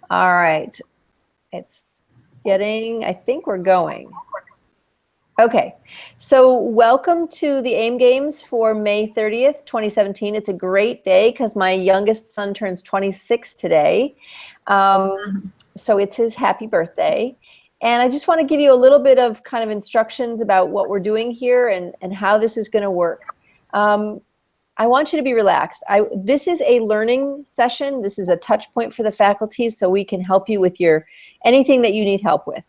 All right. It's getting, I think we're going. Okay. So welcome to the AIM Games for May 30th, 2017. It's a great day because my youngest son turns 26 today. So it's his happy birthday. And I just want to give you a little bit of kind of instructions about what we're doing here and how this is going to work. I want you to be relaxed. This is a learning session. This is a touch point for the faculty so we can help you with anything that you need help with.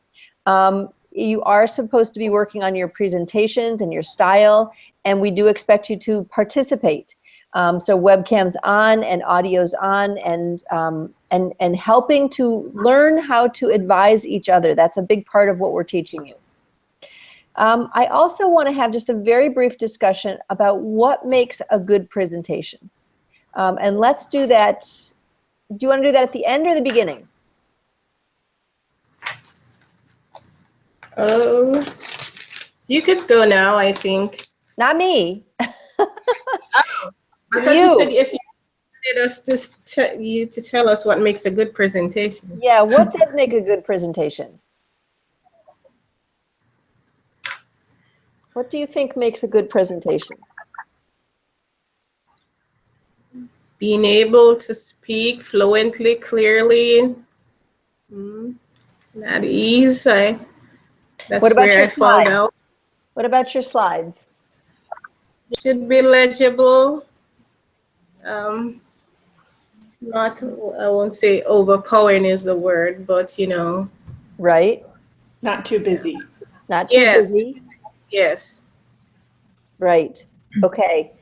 You are supposed to be working on your presentations and your style, and we do expect you to participate. So webcams on and audio's on, and helping to learn how to advise each other. That's a big part of what we're teaching you. I also want to have just a very brief discussion about what makes a good presentation. And let's do that. Do you want to do that at the end or the beginning? Oh, you could go now, I think. Not me. I thought you said if you wanted us to tell us what makes a good presentation. Yeah, what does make a good presentation? What do you think makes a good presentation? Being able to speak fluently, clearly, at ease. That's where I fall down. What about your slides? It should be legible. Not, I won't say overpowering is the word, but you know. Right. Not too busy. Not too busy. Yes. Right. Okay.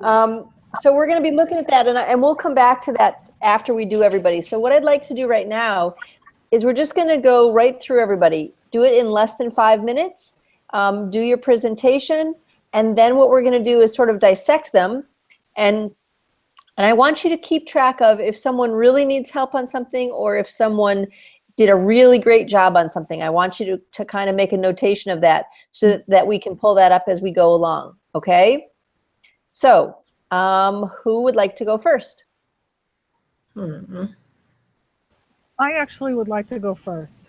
So we're going to be looking at that, and we'll come back to that after we do everybody. So what I'd like to do right now is we're just going to go right through everybody. Do it in less than 5 minutes. Do your presentation, and then what we're going to do is sort of dissect them. And I want you to keep track of if someone really needs help on something or if someone did a really great job on something. I want you to kind of make a notation of that so that we can pull that up as we go along. Okay? So, who would like to go first? I actually would like to go first.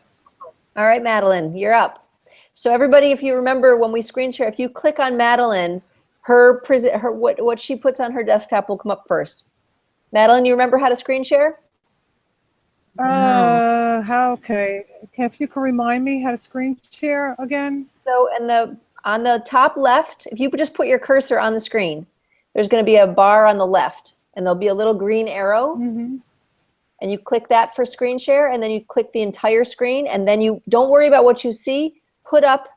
All right, Madeline, you're up. So everybody, if you remember when we screen share, if you click on Madeline, what she puts on her desktop will come up first. Madeline, you remember how to screen share? Okay. If you can remind me how to screen share again? So on the top left, if you could just put your cursor on the screen, there's going to be a bar on the left, and there'll be a little green arrow. And you click that for screen share, and then you click the entire screen, and then you don't worry about what you see. Put up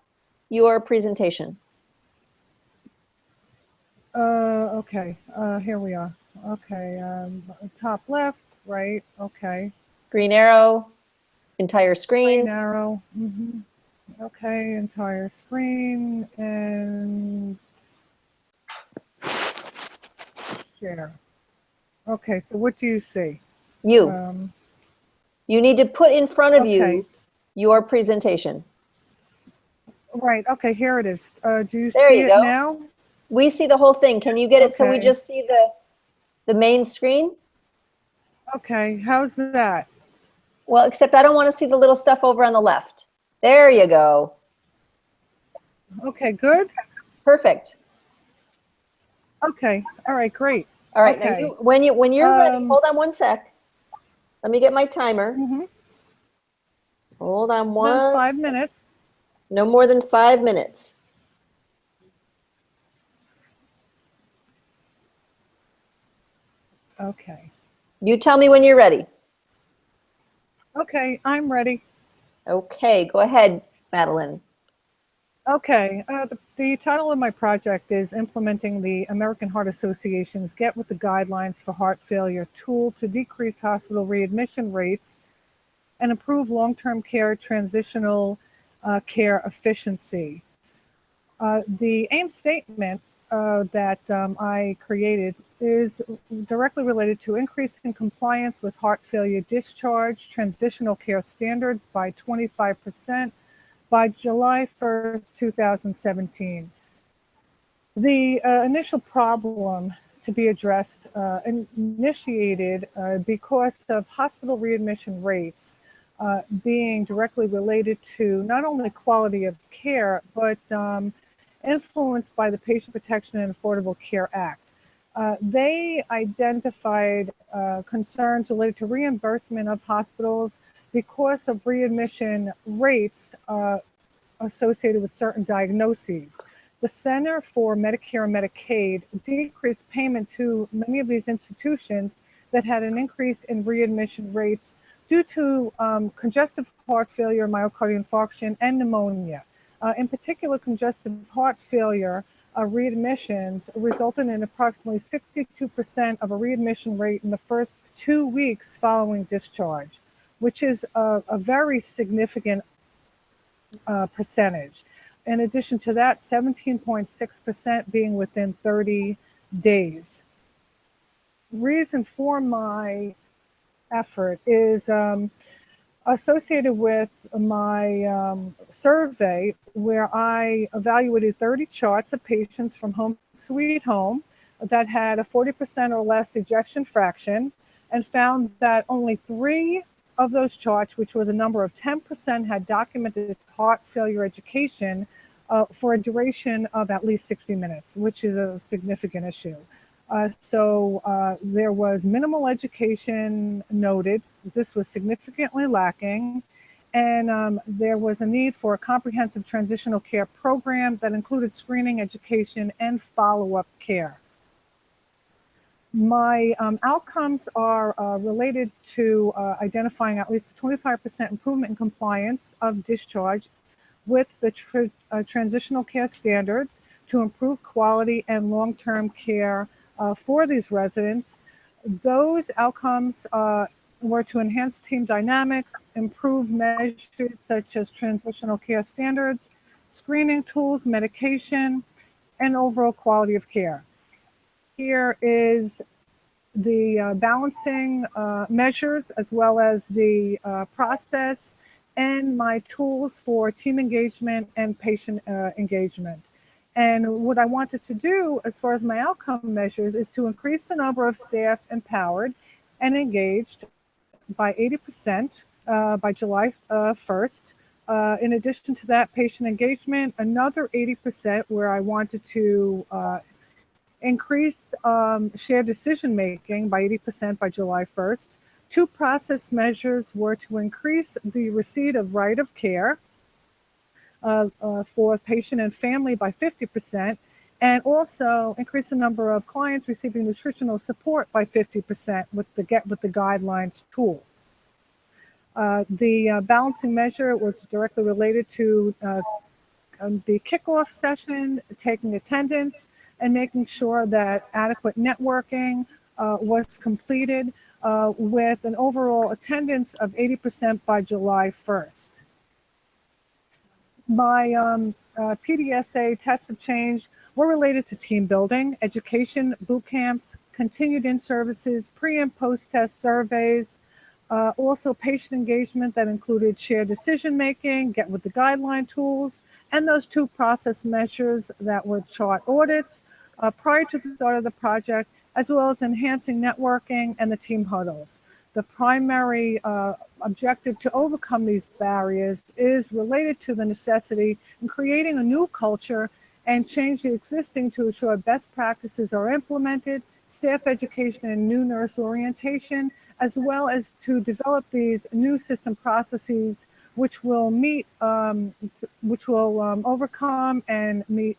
your presentation. Okay. Here we are. Okay. Top left, right. Okay. Green arrow, entire screen. Green arrow. Okay, entire screen and share. Okay, so what do you see? You need to put in front of you your presentation. Right. Okay, here it is. Do you There see you it go. now? We see the whole thing. Can you get it so we just see the main screen? Okay, how's that? Well, except I don't want to see the little stuff over on the left. There you go. Okay, good. Perfect. Okay. All right, great. All right. Okay. Now when you're ready, hold on one sec. Let me get my timer. Hold on one. 5 minutes. No more than 5 minutes. Okay. You tell me when you're ready. Okay, I'm ready. Okay, go ahead, Madeline. Okay, the title of my project is Implementing the American Heart Association's Get With the Guidelines for Heart Failure tool to decrease hospital readmission rates and improve long-term care transitional care efficiency. The AIM statement that I created is directly related to increasing compliance with heart failure discharge transitional care standards by 25% by July 1st, 2017. The initial problem to be addressed and initiated because of hospital readmission rates being directly related to not only quality of care, but influenced by the Patient Protection and Affordable Care Act. They identified concerns related to reimbursement of hospitals because of readmission rates associated with certain diagnoses. The Center for Medicare and Medicaid decreased payment to many of these institutions that had an increase in readmission rates due to congestive heart failure, myocardial infarction, and pneumonia. In particular, congestive heart failure readmissions resulted in approximately 62% of a readmission rate in the first 2 weeks following discharge, which is a very significant percentage. In addition to that, 17.6% being within 30 days. Reason for my effort is associated with my survey, where I evaluated 30 charts of patients from Home Sweet Home that had a 40% or less ejection fraction, and found that only 3 of those charts, which was a number of 10%, had documented heart failure education for a duration of at least 60 minutes, which is a significant issue. So there was minimal education noted. This was significantly lacking. And there was a need for a comprehensive transitional care program that included screening, education, and follow-up care. My outcomes are related to identifying at least a 25% improvement in compliance of discharge with the transitional care standards to improve quality and long-term care for these residents. Those outcomes were to enhance team dynamics, improve measures such as transitional care standards, screening tools, medication, and overall quality of care. Here is the balancing measures, as well as the process and my tools for team engagement and patient engagement. And what I wanted to do as far as my outcome measures is to increase the number of staff empowered and engaged by 80% by July 1st. In addition to that, patient engagement, another 80%, where I wanted to increase shared decision-making by 80% by July 1st. 2 process measures were to increase the receipt of right of care for patient and family by 50%, and also increase the number of clients receiving nutritional support by 50% with the Get With the Guidelines tool. The balancing measure was directly related to the kickoff session, taking attendance, and making sure that adequate networking was completed with an overall attendance of 80% by July 1st. My PDSA tests of change were related to team building, education, boot camps, continued in-services, pre- and post-test surveys, also patient engagement that included shared decision-making, Get With the Guideline tools, and those 2 process measures that were chart audits prior to the start of the project, as well as enhancing networking and the team huddles. The primary objective to overcome these barriers is related to the necessity in creating a new culture and change the existing to ensure best practices are implemented, staff education and new nurse orientation, as well as to develop these new system processes which will overcome and meet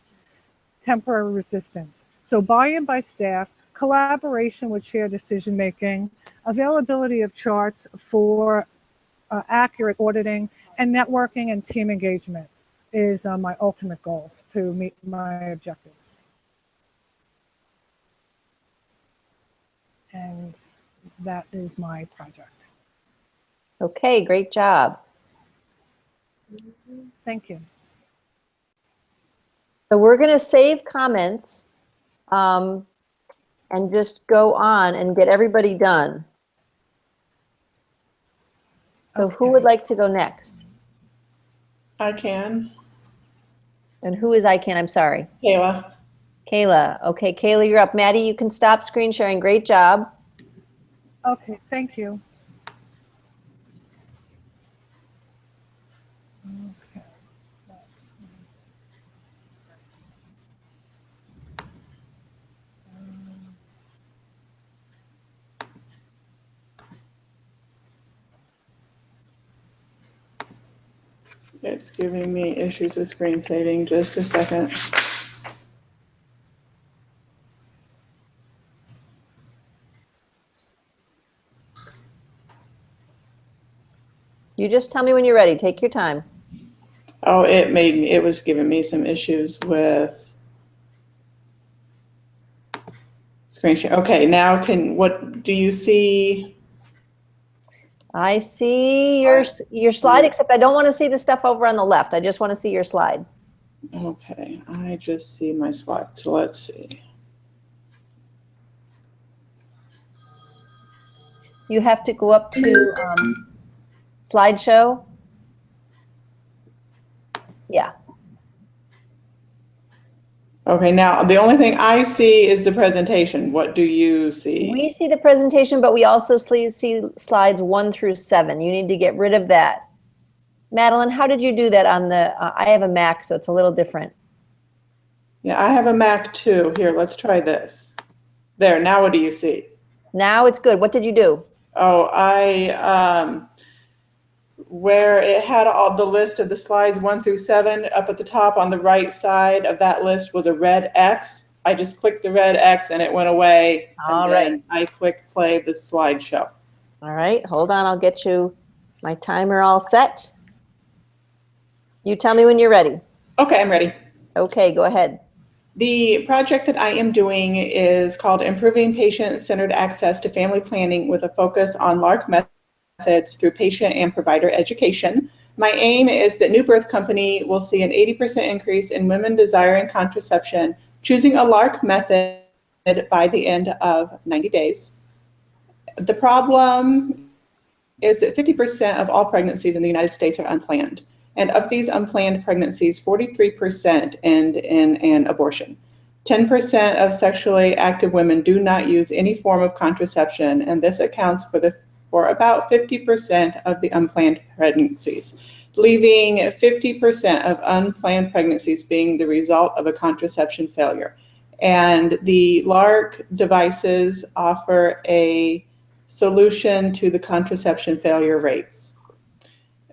temporary resistance. So buy-in by staff, collaboration with shared decision-making, availability of charts for accurate auditing, and networking and team engagement is my ultimate goals to meet my objectives. And that is my project. Okay, great job. Thank you. So we're going to save comments and just go on and get everybody done. So Okay. who would like to go next? I can. And who is I can? I'm sorry. Kayla. Kayla. Okay, Kayla, you're up. Maddie, you can stop screen sharing. Great job. Okay, thank you. Okay. It's giving me issues with screen saving. Just a second. You just tell me when you're ready. Take your time. Oh, it was giving me some issues with screen share. Okay, now what do you see? I see your slide, except I don't want to see the stuff over on the left. I just want to see your slide. Okay, I just see my slide. So let's see. You have to go up to slideshow. Yeah. Okay, now the only thing I see is the presentation. What do you see? We see the presentation, but we also see slides 1 through 7. You need to get rid of that. Madeline, how did you do that on the, I have a Mac, so it's a little different. Yeah, I have a Mac too. Here, let's try this. There, now what do you see? Now it's good. What did you do? Oh, where it had all the list of the slides 1 through 7, up at the top on the right side of that list was a red X. I just clicked the red X and it went away. All and right. then I clicked play the slideshow. All right, hold on. I'll get you my timer all set. You tell me when you're ready. Okay, I'm ready. Okay, go ahead. The project that I am doing is called Improving Patient-Centered Access to Family Planning with a focus on LARC methods through patient and provider education. My aim is that New Birth Company will see an 80% increase in women desiring contraception choosing a LARC method by the end of 90 days. The problem is that 50% of all pregnancies in the United States are unplanned. And of these unplanned pregnancies, 43% end in an abortion. 10% of sexually active women do not use any form of contraception, and this accounts for about 50% of the unplanned pregnancies, leaving 50% of unplanned pregnancies being the result of a contraception failure. And the LARC devices offer a solution to the contraception failure rates.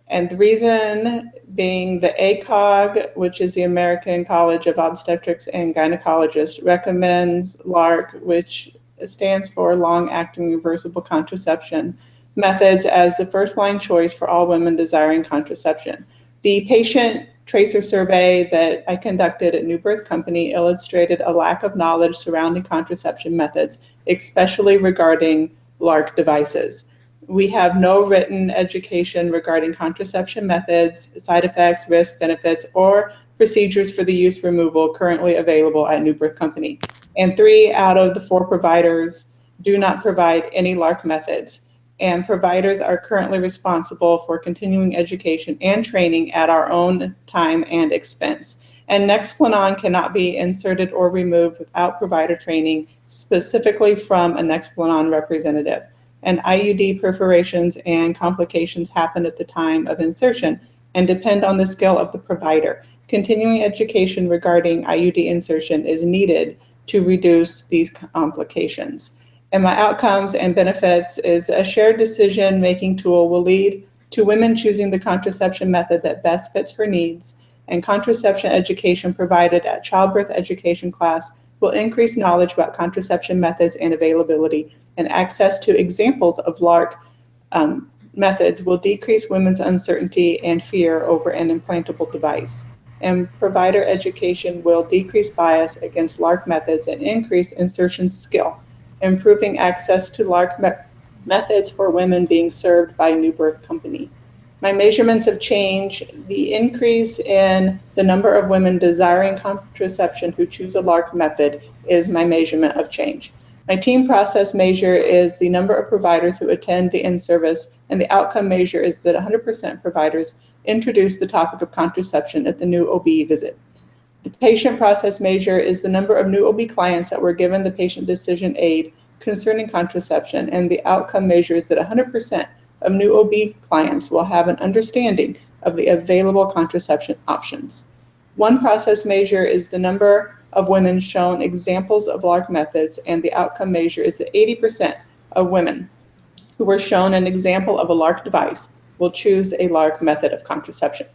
And the reason being the ACOG, which is the American College of Obstetrics and Gynecologists, recommends LARC, which stands for long-acting reversible contraception methods, as the first-line choice for all women desiring contraception. The patient tracer survey that I conducted at New Birth Company illustrated a lack of knowledge surrounding contraception methods, especially regarding LARC devices. We have no written education regarding contraception methods, side effects, risks, benefits, or procedures for the use removal currently available at New Birth Company. And 3 out of the 4 providers do not provide any LARC methods. And providers are currently responsible for continuing education and training at our own time and expense. And Nexplanon cannot be inserted or removed without provider training, specifically from a Nexplanon representative. And IUD perforations and complications happen at the time of insertion and depend on the skill of the provider. Continuing education regarding IUD insertion is needed to reduce these complications. And my outcomes and benefits is a shared decision-making tool will lead to women choosing the contraception method that best fits her needs, and contraception education provided at childbirth education class will increase knowledge about contraception methods and availability, and access to examples of LARC methods will decrease women's uncertainty and fear over an implantable device. And provider education will decrease bias against LARC methods and increase insertion skill, improving access to LARC methods for women being served by New Birth Company. My measurements of change: the increase in the number of women desiring contraception who choose a LARC method is my measurement of change. My team process measure is the number of providers who attend the in-service, and the outcome measure is that 100% providers introduce the topic of contraception at the new OB visit. The patient process measure is the number of new OB clients that were given the patient decision aid concerning contraception, and the outcome measure is that 100% of new OB clients will have an understanding of the available contraception options. One process measure is the number of women shown examples of LARC methods, and the outcome measure is that 80% of women who were shown an example of a LARC device will choose a LARC method of contraception.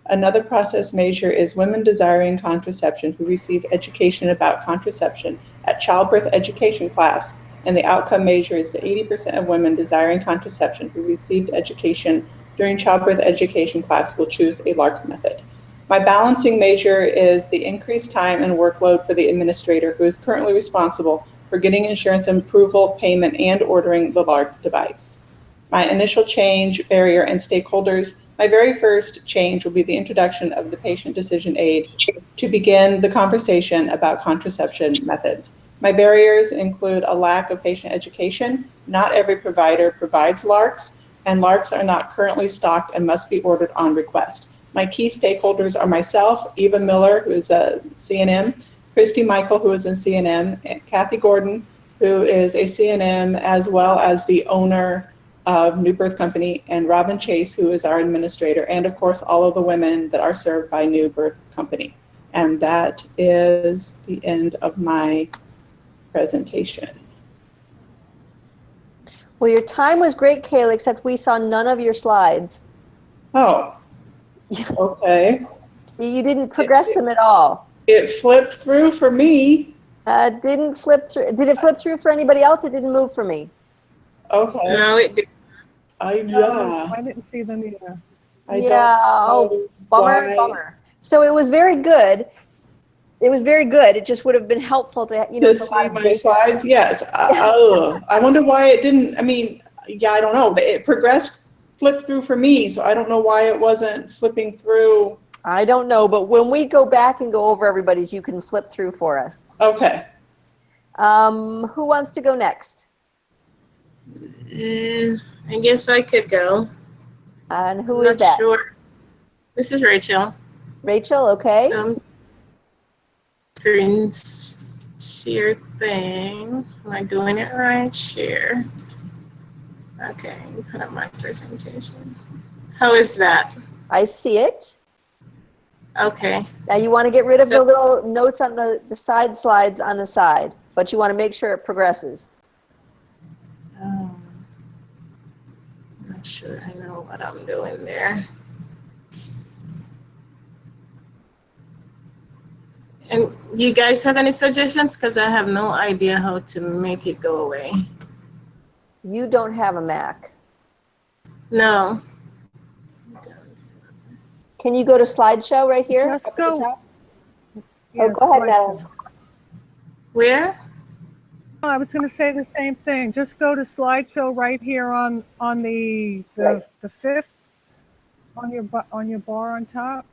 Another process measure is women desiring contraception who receive education about contraception at childbirth education class, and the outcome measure is that 80% of women desiring contraception who received education during childbirth education class will choose a LARC method. My balancing measure is the increased time and workload for the administrator who is currently responsible for getting insurance approval, payment, and ordering the LARC device. My initial change, barrier, and stakeholders. My very first change will be the introduction of the patient decision aid to begin the conversation about contraception methods. My barriers include a lack of patient education. Not every provider provides LARCs, and LARCs are not currently stocked and must be ordered on request. My key stakeholders are myself, Eva Miller, who is a CNM, Christy Michael, who is in CNM, and Kathy Gordon, who is a CNM, as well as the owner of New Birth Company, and Robin Chase, who is our administrator, and of course, all of the women that are served by New Birth Company. And that is the end of my presentation. Well, your time was great, Kayla, except we saw none of your slides. Oh, okay. You didn't progress them at all. It flipped through for me. Didn't flip through. Did it flip through for anybody else? It didn't move for me. Okay. No, it did. I didn't see them either. Bummer. So it was very good. It was very good. It just would have been helpful to, To see my slides, yes. I wonder why it didn't. I mean, yeah, I don't know. It progressed, flipped through for me, so I don't know why it wasn't flipping through. I don't know, but when we go back and go over everybody's, you can flip through for us. Okay. Who wants to go next? I guess I could go. And who is that? Sure. This is Rachael. Rachel, okay. So, screen share thing. Am I doing it right? Share. Okay, put up my presentation. How is that? I see it. Okay. Now you want to get rid of the little notes on the side slides on the side, but you want to make sure it progresses. Not sure I know what I'm doing there. And you guys have any suggestions? Because I have no idea how to make it go away. You don't have a Mac. No. Can you go to slideshow right here? Just go. Oh, go ahead, Madeline. Where? Oh, I was going to say the same thing. Just go to slideshow right here on the fifth on your bar on top.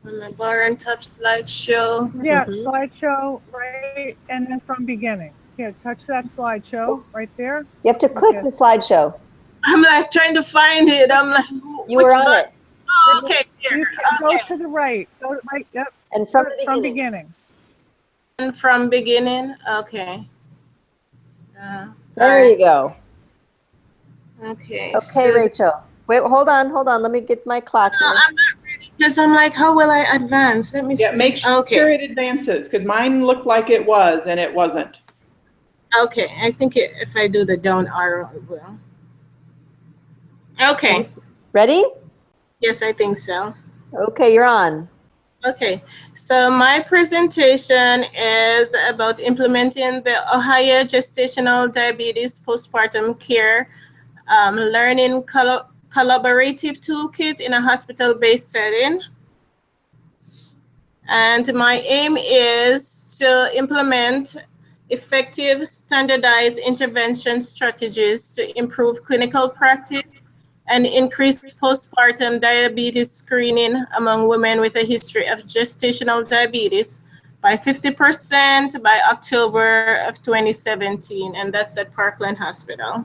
On the bar on top, slideshow. Yeah, slideshow right, and then from beginning. Yeah, touch that slideshow right there. You have to click the slideshow. I'm like trying to find it. I'm like, You were on it. Oh, okay. Here. You can go to the right. Go to right. Yep. And From beginning. beginning. And from beginning. Okay. There you go. Okay. Okay, so, Rachel. Wait, hold on. Let me get my clock no, here. I'm not ready because I'm like, how will I advance? Let me see. Yeah, make sure it advances, because mine looked like it was, and it wasn't. Okay, I think if I do the down arrow, it will. Okay. Ready? Yes, I think so. Okay, you're on. Okay, so my presentation is about implementing the Ohio Gestational Diabetes Postpartum Care Learning Collaborative Toolkit in a hospital-based setting. And my aim is to implement effective standardized intervention strategies to improve clinical practice and increase postpartum diabetes screening among women with a history of gestational diabetes by 50% by October of 2017, and that's at Parkland Hospital.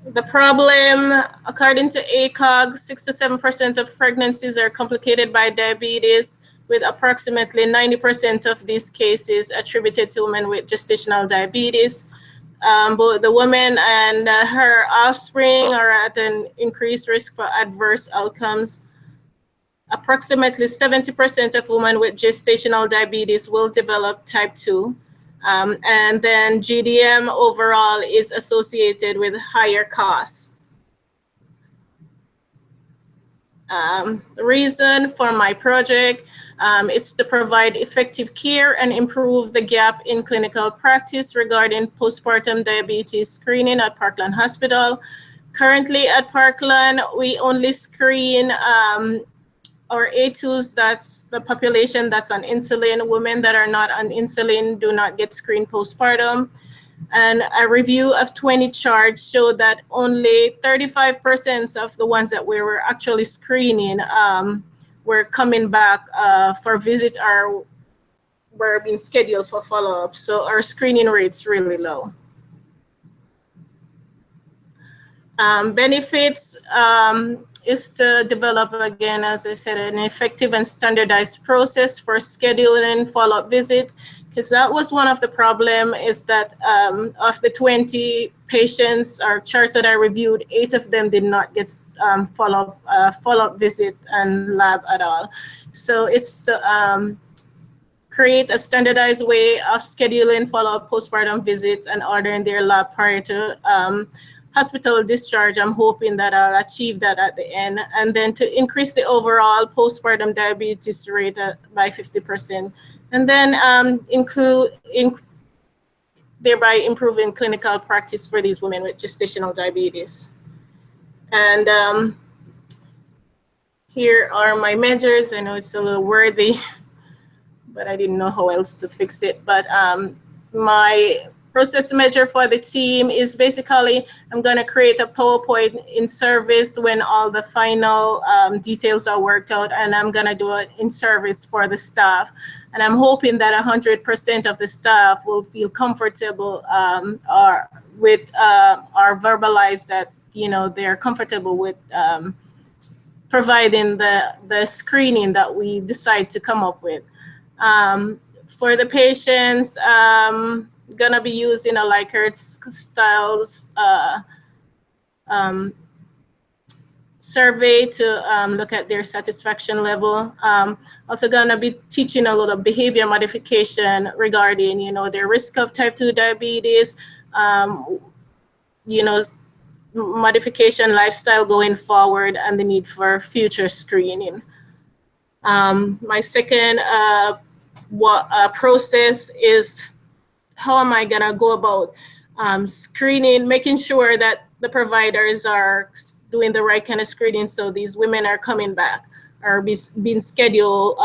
The problem, according to ACOG, 6 to 7% of pregnancies are complicated by diabetes, with approximately 90% of these cases attributed to women with gestational diabetes. Both the woman and her offspring are at an increased risk for adverse outcomes. Approximately 70% of women with gestational diabetes will develop type 2. And then GDM overall is associated with higher costs. The reason for my project, it's to provide effective care and improve the gap in clinical practice regarding postpartum diabetes screening at Parkland Hospital. Currently at Parkland, we only screen our A2s, that's the population that's on insulin. Women that are not on insulin do not get screened postpartum. And a review of 20 charts showed that only 35% of the ones that we were actually screening were coming back for visit or were being scheduled for follow-up. So our screening rate's really low. Benefits is to develop, again, as I said, an effective and standardized process for scheduling follow-up visit, because that was one of the problem is that of the 20 patients or charts that I reviewed, 8 of them did not get follow-up visit and lab at all. So it's to create a standardized way of scheduling follow-up postpartum visits and ordering their lab prior to hospital discharge. I'm hoping that I'll achieve that at the end. And then to increase the overall postpartum diabetes rate by 50%. And then thereby improving clinical practice for these women with gestational diabetes. And here are my measures. I know it's a little wordy, but I didn't know how else to fix it. But my process measure for the team is basically, I'm going to create a PowerPoint in service when all the final details are worked out, and I'm going to do it in service for the staff. And I'm hoping that 100% of the staff will feel comfortable or verbalize that, you know, they're comfortable with providing the screening that we decide to come up with. For the patients, gonna be using a Likert styles survey to look at their satisfaction level. Also gonna be teaching a little behavior modification regarding, you know, their risk of type 2 diabetes, you know, modification lifestyle going forward, and the need for future screening. My second process is how am I gonna go about screening, making sure that the providers are doing the right kind of screening so these women are coming back or being scheduled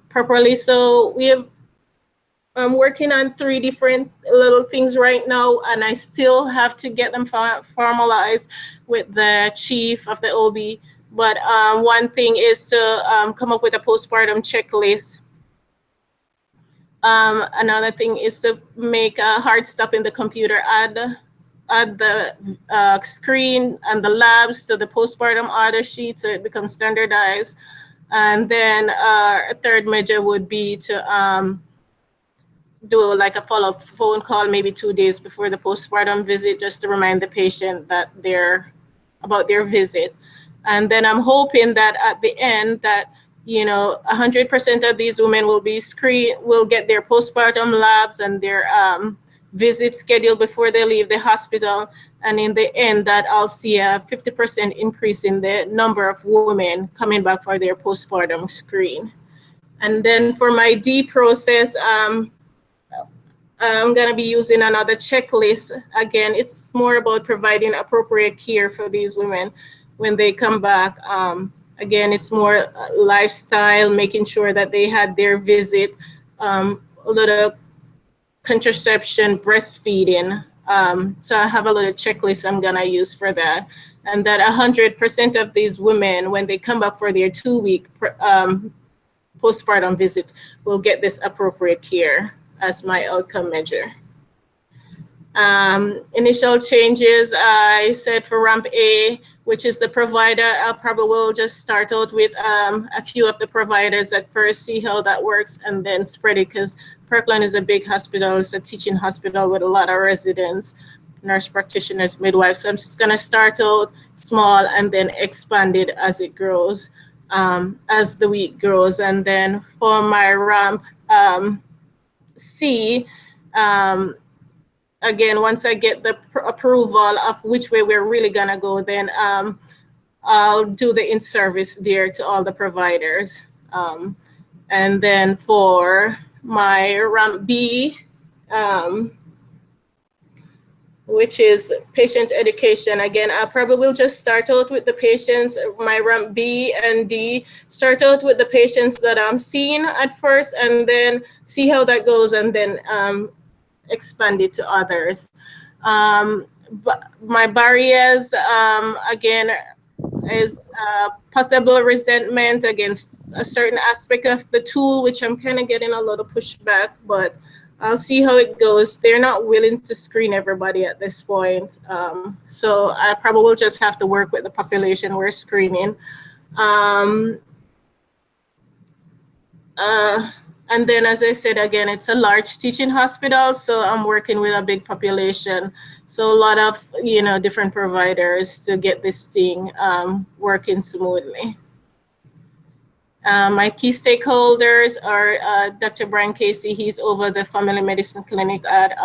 properly. So we have, I'm working on 3 different little things right now, and I still have to get them formalized with the chief of the OB. But one thing is to come up with a postpartum checklist. Another thing is to make a hard stop in the computer, add the screen and the labs to the postpartum order sheet so it becomes standardized. And then a third measure would be to do like a follow-up phone call maybe 2 days before the postpartum visit, just to remind the patient that about their visit. And then I'm hoping that at the end that, you know, 100% of these women will be will get their postpartum labs and their visit scheduled before they leave the hospital. And in the end, that I'll see a 50% increase in the number of women coming back for their postpartum screen. And then for my D process, I'm going to be using another checklist. Again, it's more about providing appropriate care for these women when they come back. Again, it's more lifestyle, making sure that they had their visit, a little contraception, breastfeeding. So I have a little checklist I'm gonna use for that. And that 100% of these women, when they come back for their 2-week postpartum visit, will get this appropriate care as my outcome measure. Initial changes, I said for ramp A, which is the provider, I probably will just start out with a few of the providers at first, see how that works, and then spread it, because Parkland is a big hospital. It's a teaching hospital with a lot of residents, nurse practitioners, midwives. So I'm just going to start out small and then expand it as it grows, as the week grows. And then for my ramp C, again, once I get the approval of which way we're really gonna go, then I'll do the in-service there to all the providers. And then for my ramp B, which is patient education, again, I probably will just start out with the patients, my ramp B and D, start out with the patients that I'm seeing at first, and then see how that goes, and then expand it to others. But my barriers, again, is possible resentment against a certain aspect of the tool, which I'm kind of getting a lot of pushback, but I'll see how it goes. They're not willing to screen everybody at this point. So I probably will just have to work with the population we're screening. And then, as I said, again, it's a large teaching hospital, so I'm working with a big population. So a lot of, different providers to get this thing working smoothly. My key stakeholders are Dr. Brian Casey. He's over the family medicine clinic at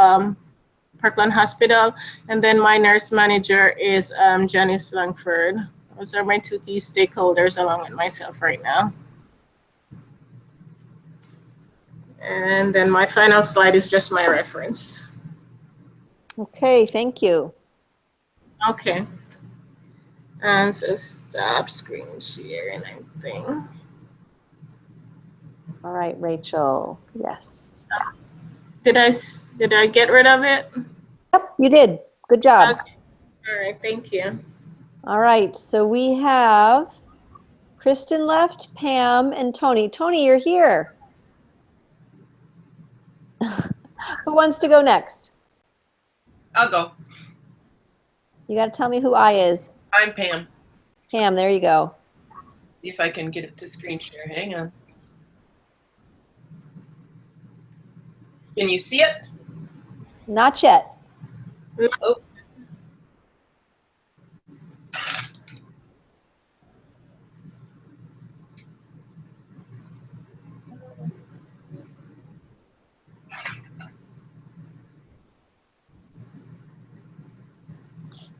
Parkland Hospital. And then my nurse manager is Janice Langford. Those are my two key stakeholders along with myself right now. And then my final slide is just my reference. Okay, thank you. Okay. And so stop screen sharing, I think. All right, Rachel, yes. Did I get rid of it? Yep, you did. Good job. Okay. All right, thank you. All right, so we have Kristen left, Pam, and Toni. Toni, you're here. Who wants to go next? I'll go. You got to tell me who I is. I'm Pam. Pam, there you go. See if I can get it to screen share. Hang on. Can you see it? Not yet. Oh.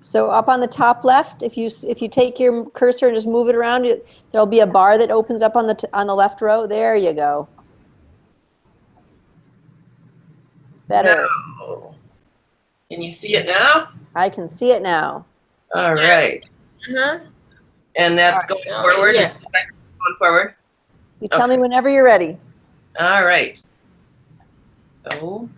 So up on the top left, if you take your cursor and just move it around, there'll be a bar that opens up on the left row. There you go. Better. No. Can you see it now? I can see it now. All right. Uh-huh. And that's going forward? Yes. Going forward? You tell me whenever you're ready. All right. So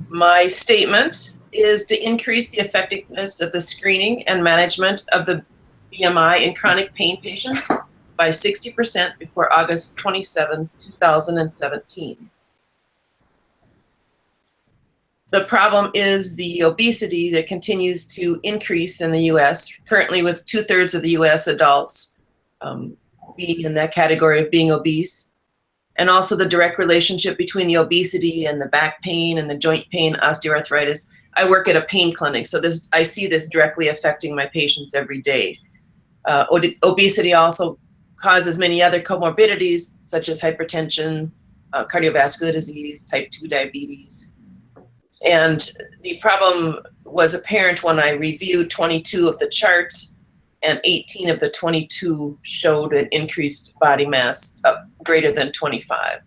my statement is to increase the effectiveness of the screening and management of the BMI in chronic pain patients by 60% before August 27, 2017. The problem is the obesity that continues to increase in the U.S., currently with 2/3 of the U.S. adults being in that category of being obese, and also the direct relationship between the obesity and the back pain and the joint pain, osteoarthritis. I work at a pain clinic, so I see this directly affecting my patients every day. Obesity also causes many other comorbidities, such as hypertension, cardiovascular disease, type 2 diabetes. And the problem was apparent when I reviewed 22 of the charts, and 18 of the 22 showed an increased body mass of greater than 25.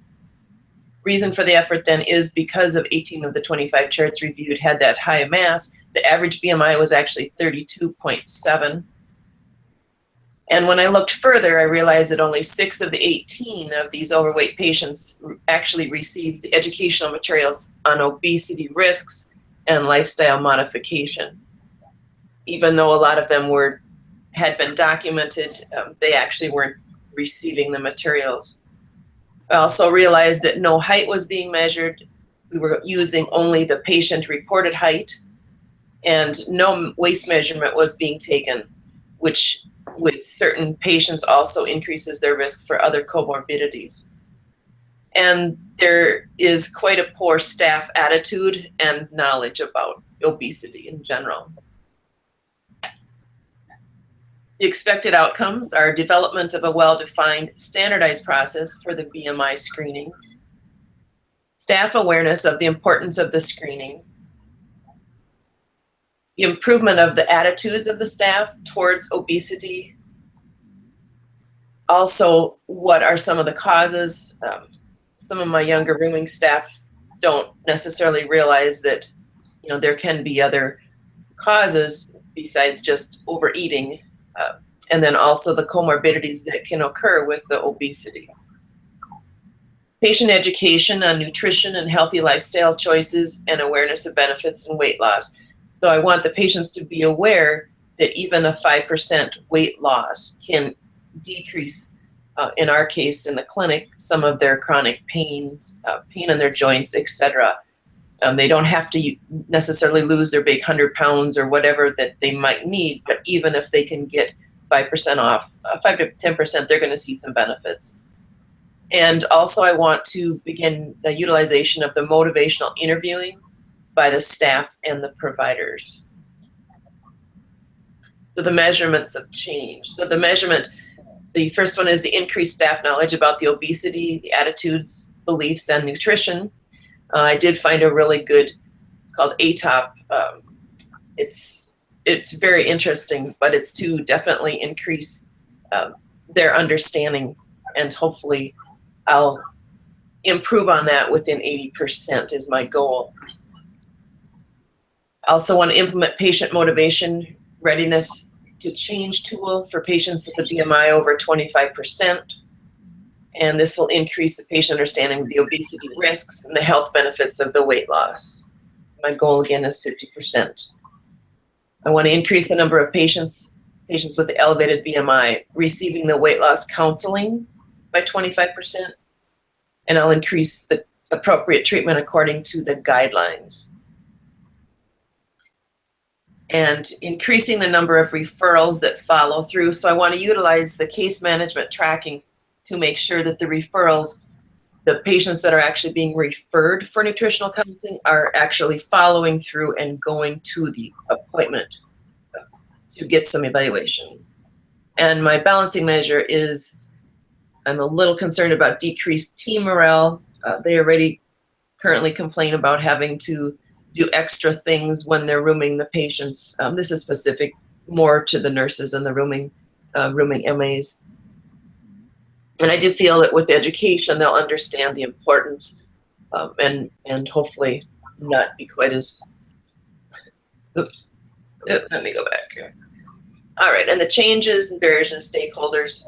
Reason for the effort then is because of 18 of the 25 charts reviewed had that high mass, the average BMI was actually 32.7. And when I looked further, I realized that only 6 of the 18 of these overweight patients actually received the educational materials on obesity risks and lifestyle modification. Even though a lot of them had been documented, they actually weren't receiving the materials. I also realized that no height was being measured. We were using only the patient reported height, and no waist measurement was being taken, which with certain patients also increases their risk for other comorbidities. And there is quite a poor staff attitude and knowledge about obesity in general. The expected outcomes are development of a well-defined standardized process for the BMI screening, staff awareness of the importance of the screening, the improvement of the attitudes of the staff towards obesity. Also, what are some of the causes? Some of my younger rooming staff don't necessarily realize that, you know, there can be other causes besides just overeating, and then also the comorbidities that can occur with the obesity. Patient education on nutrition and healthy lifestyle choices and awareness of benefits and weight loss. So I want the patients to be aware that even a 5% weight loss can decrease, in our case in the clinic, some of their chronic pains, pain in their joints, etc. They don't have to necessarily lose their big 100 pounds or whatever that they might need, but even if they can get 5% off, 5 to 10%, they're going to see some benefits. And also I want to begin the utilization of the motivational interviewing by the staff and the providers. So the measurements of change. So the first one is the increased staff knowledge about the obesity, the attitudes, beliefs, and nutrition. I did find a really good, it's called ATOP. It's very interesting, but it's to definitely increase their understanding, and hopefully I'll improve on that within 80% is my goal. I also want to implement patient motivation readiness to change tool for patients with a BMI over 25%. And this will increase the patient understanding of the obesity risks and the health benefits of the weight loss. My goal again is 50%. I want to increase the number of patients with elevated BMI receiving the weight loss counseling by 25%. And I'll increase the appropriate treatment according to the guidelines. And increasing the number of referrals that follow through. So I want to utilize the case management tracking to make sure that the referrals, the patients that are actually being referred for nutritional counseling are actually following through and going to the appointment to get some evaluation. And my balancing measure is, I'm a little concerned about decreased team morale. They already currently complain about having to do extra things when they're rooming the patients. This is specific more to the nurses and the rooming MAs. And I do feel that with education, they'll understand the importance and hopefully not be quite as, oops, let me go back here. All right, and the changes and barriers and stakeholders.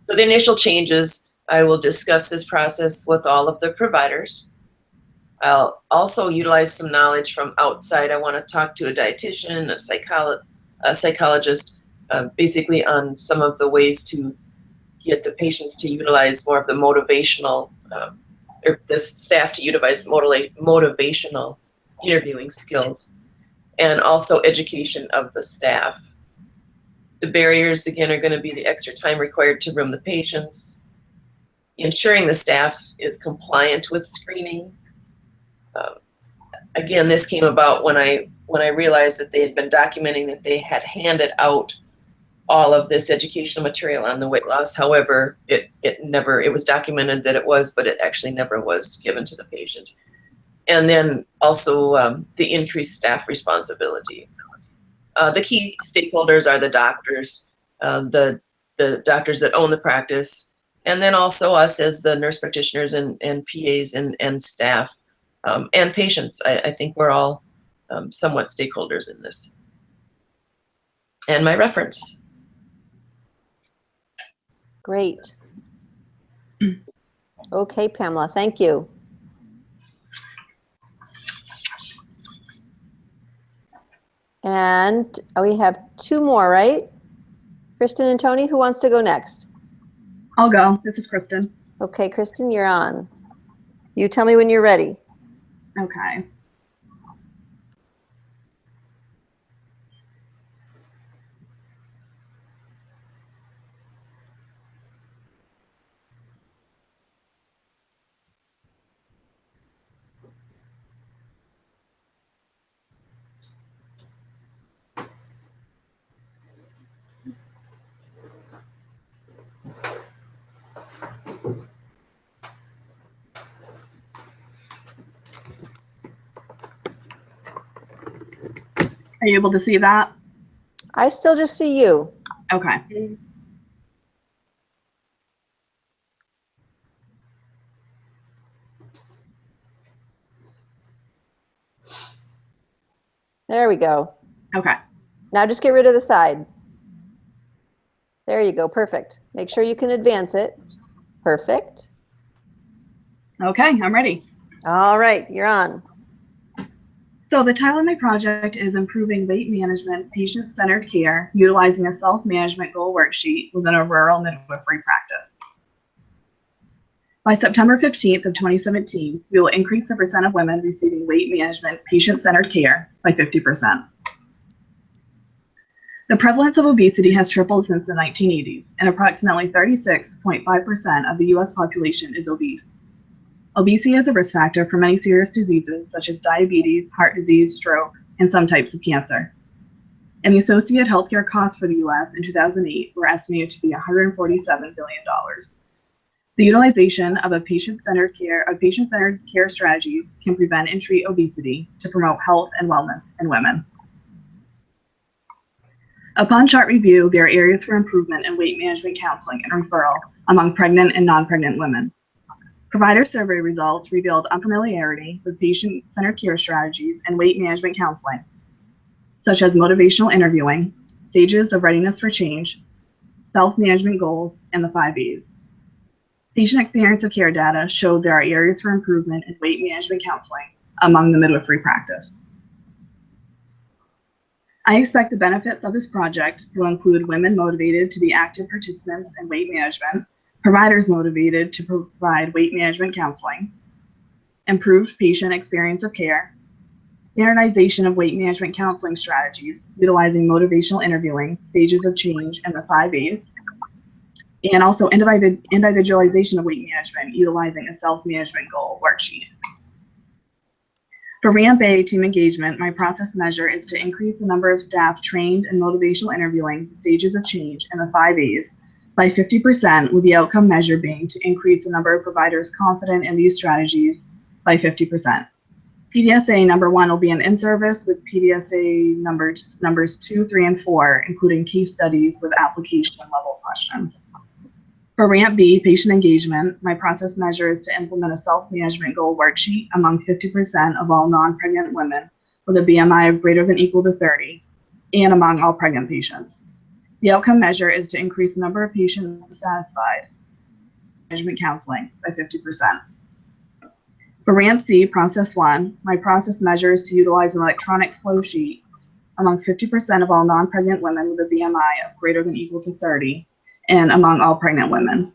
So the initial changes, I will discuss this process with all of the providers. I'll also utilize some knowledge from outside. I want to talk to a dietitian, a psychologist, basically on some of the ways to get the patients to utilize more of the motivational, or the staff to utilize motivational interviewing skills, and also education of the staff. The barriers, again, are going to be the extra time required to room the patients, ensuring the staff is compliant with screening. Again, this came about when I realized that they had been documenting that they had handed out all of this educational material on the weight loss. However, it was documented that it was, but it actually never was given to the patient. And then also the increased staff responsibility. The key stakeholders are the doctors, the doctors that own the practice, and then also us as the nurse practitioners and PAs and staff, and patients. I think we're all somewhat stakeholders in this. And my reference. Great. Okay, Pamela, thank you. And we have two more, right? Kristen and Toni, who wants to go next? I'll go. This is Kristen. Okay, Kristen, you're on. You tell me when you're ready. Okay. Are you able to see that? I still just see you. Okay. There we go. Okay. Now just get rid of the side. There you go. Perfect. Make sure you can advance it. Perfect. Okay, I'm ready. All right, you're on. So the title of my project is Improving Weight Management, Patient-Centered Care, Utilizing a Self-Management Goal Worksheet Within a Rural Midwifery Practice. By September 15th of 2017, we will increase the percent of women receiving weight management, patient-centered care by 50%. The prevalence of obesity has tripled since the 1980s, and approximately 36.5% of the US population is obese. Obesity is a risk factor for many serious diseases such as diabetes, heart disease, stroke, and some types of cancer. And the associated healthcare costs for the US in 2008 were estimated to be $147 billion. The utilization of patient-centered care strategies can prevent and treat obesity to promote health and wellness in women. Upon chart review, there are areas for improvement in weight management counseling and referral among pregnant and non-pregnant women. Provider survey results revealed unfamiliarity with patient-centered care strategies and weight management counseling, such as motivational interviewing, stages of readiness for change, self-management goals, and the 5 E's. Patient experience of care data showed there are areas for improvement in weight management counseling among the midwifery practice. I expect the benefits of this project will include women motivated to be active participants in weight management, providers motivated to provide weight management counseling, improved patient experience of care, standardization of weight management counseling strategies utilizing motivational interviewing, stages of change, and the 5 E's, and also individualization of weight management utilizing a self-management goal worksheet. For Ramp A team engagement, my process measure is to increase the number of staff trained in motivational interviewing, stages of change, and the 5 E's by 50%, with the outcome measure being to increase the number of providers confident in these strategies by 50%. PDSA number 1 will be an in-service with PDSA numbers 2, 3, and 4, including case studies with application level questions. For Ramp B, patient engagement, my process measure is to implement a self-management goal worksheet among 50% of all non-pregnant women with a BMI of greater than equal to 30 and among all pregnant patients. The outcome measure is to increase the number of patients satisfied with management counseling by 50%. For Ramp C, process 1, my process measure is to utilize an electronic flow sheet among 50% of all non-pregnant women with a BMI of greater than equal to 30 and among all pregnant women.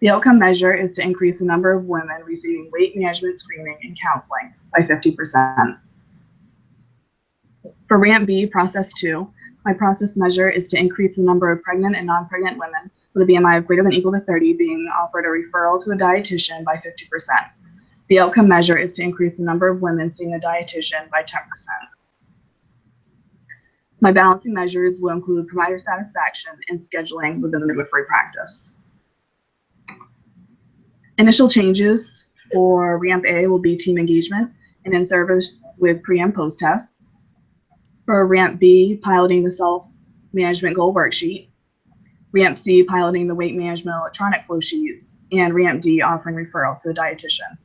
The outcome measure is to increase the number of women receiving weight management screening and counseling by 50%. For Ramp B, process 2, my process measure is to increase the number of pregnant and non-pregnant women with a BMI of greater than equal to 30 being offered a referral to a dietitian by 50%. The outcome measure is to increase the number of women seeing a dietitian by 10%. My balancing measures will include provider satisfaction and scheduling within the midwifery practice. Initial changes for Ramp A will be team engagement and in-service with pre and post-test. For Ramp B, piloting the self-management goal worksheet. Ramp C, piloting the weight management electronic flow sheets. And Ramp D, offering referral to the dietitian.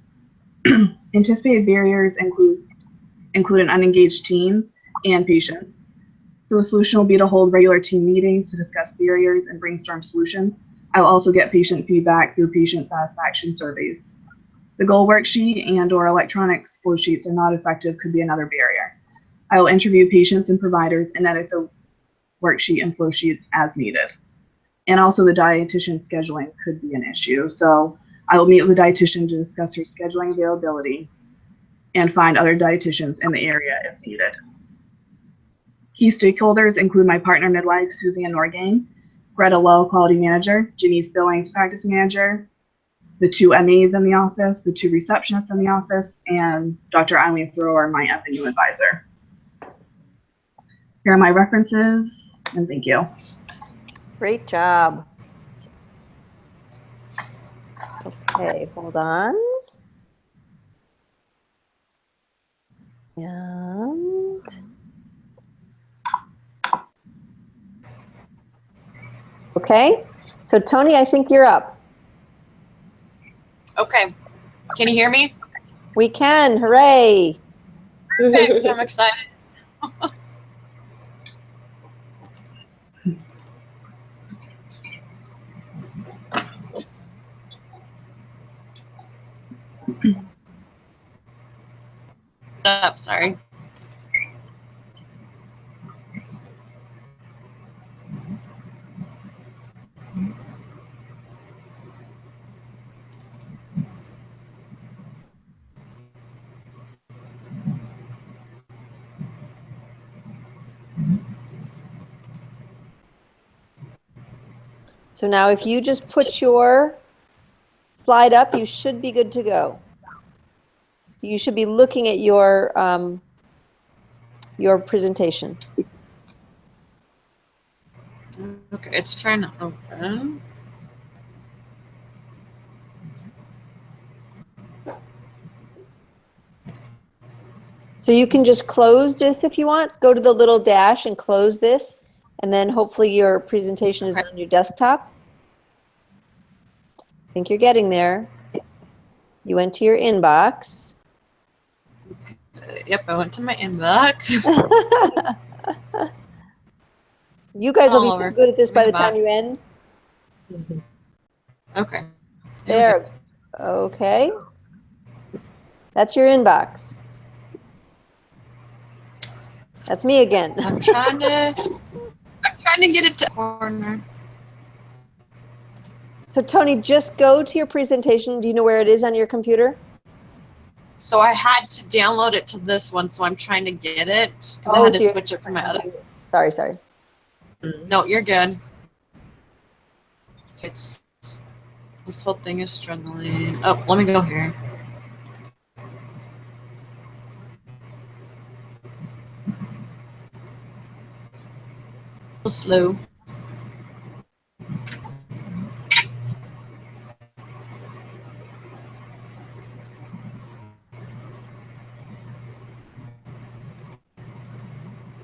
Anticipated barriers include an unengaged team and patients. So a solution will be to hold regular team meetings to discuss barriers and brainstorm solutions. I will also get patient feedback through patient satisfaction surveys. The goal worksheet and/or electronics flow sheets are not effective could be another barrier. I will interview patients and providers and edit the worksheet and flow sheets as needed. And also the dietitian scheduling could be an issue. So I will meet with the dietitian to discuss her scheduling availability and find other dietitians in the area if needed. Key stakeholders include my partner midwife, Suzanne Norgain, Greta Well, quality manager, Janice Billings, practice manager, the 2 MAs in the office, the 2 receptionists in the office, and Dr. Eileen Thrower, my FNU advisor. Here are my references, and thank you. Great job. Okay, hold on. And Okay, so Toni, I think you're up. Okay. Can you hear me? We can, hooray. Perfect. I'm excited. Up, sorry. So now if you just put your slide up, you should be good to go. You should be looking at your presentation. Okay, it's trying to open. So you can just close this if you want. Go to the little dash and close this, and then hopefully your presentation is Okay. on your desktop. I think you're getting there. You went to your inbox. Yep, I went to my inbox. You guys will be All so over. good at this by the time Inbox. you end. Okay. There. Okay. That's your inbox. That's me again. I'm trying to get it to corner. So Toni, just go to your presentation. Do you know where it is on your computer? So I had to download it to this one, so I'm trying to get it because I had to switch it from my other. Sorry. No, you're good. It's this whole thing is struggling. Oh, let me go here. A little slow.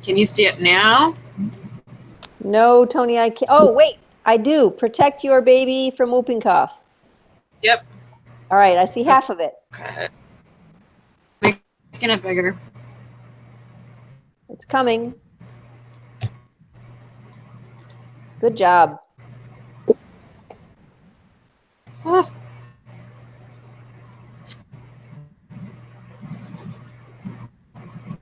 Can you see it now? No, Toni, I can't. Oh, wait, I do. Protect your baby from whooping cough. Yep. All right, I see half of it. Okay. Making it bigger. It's coming. Good job. Oh.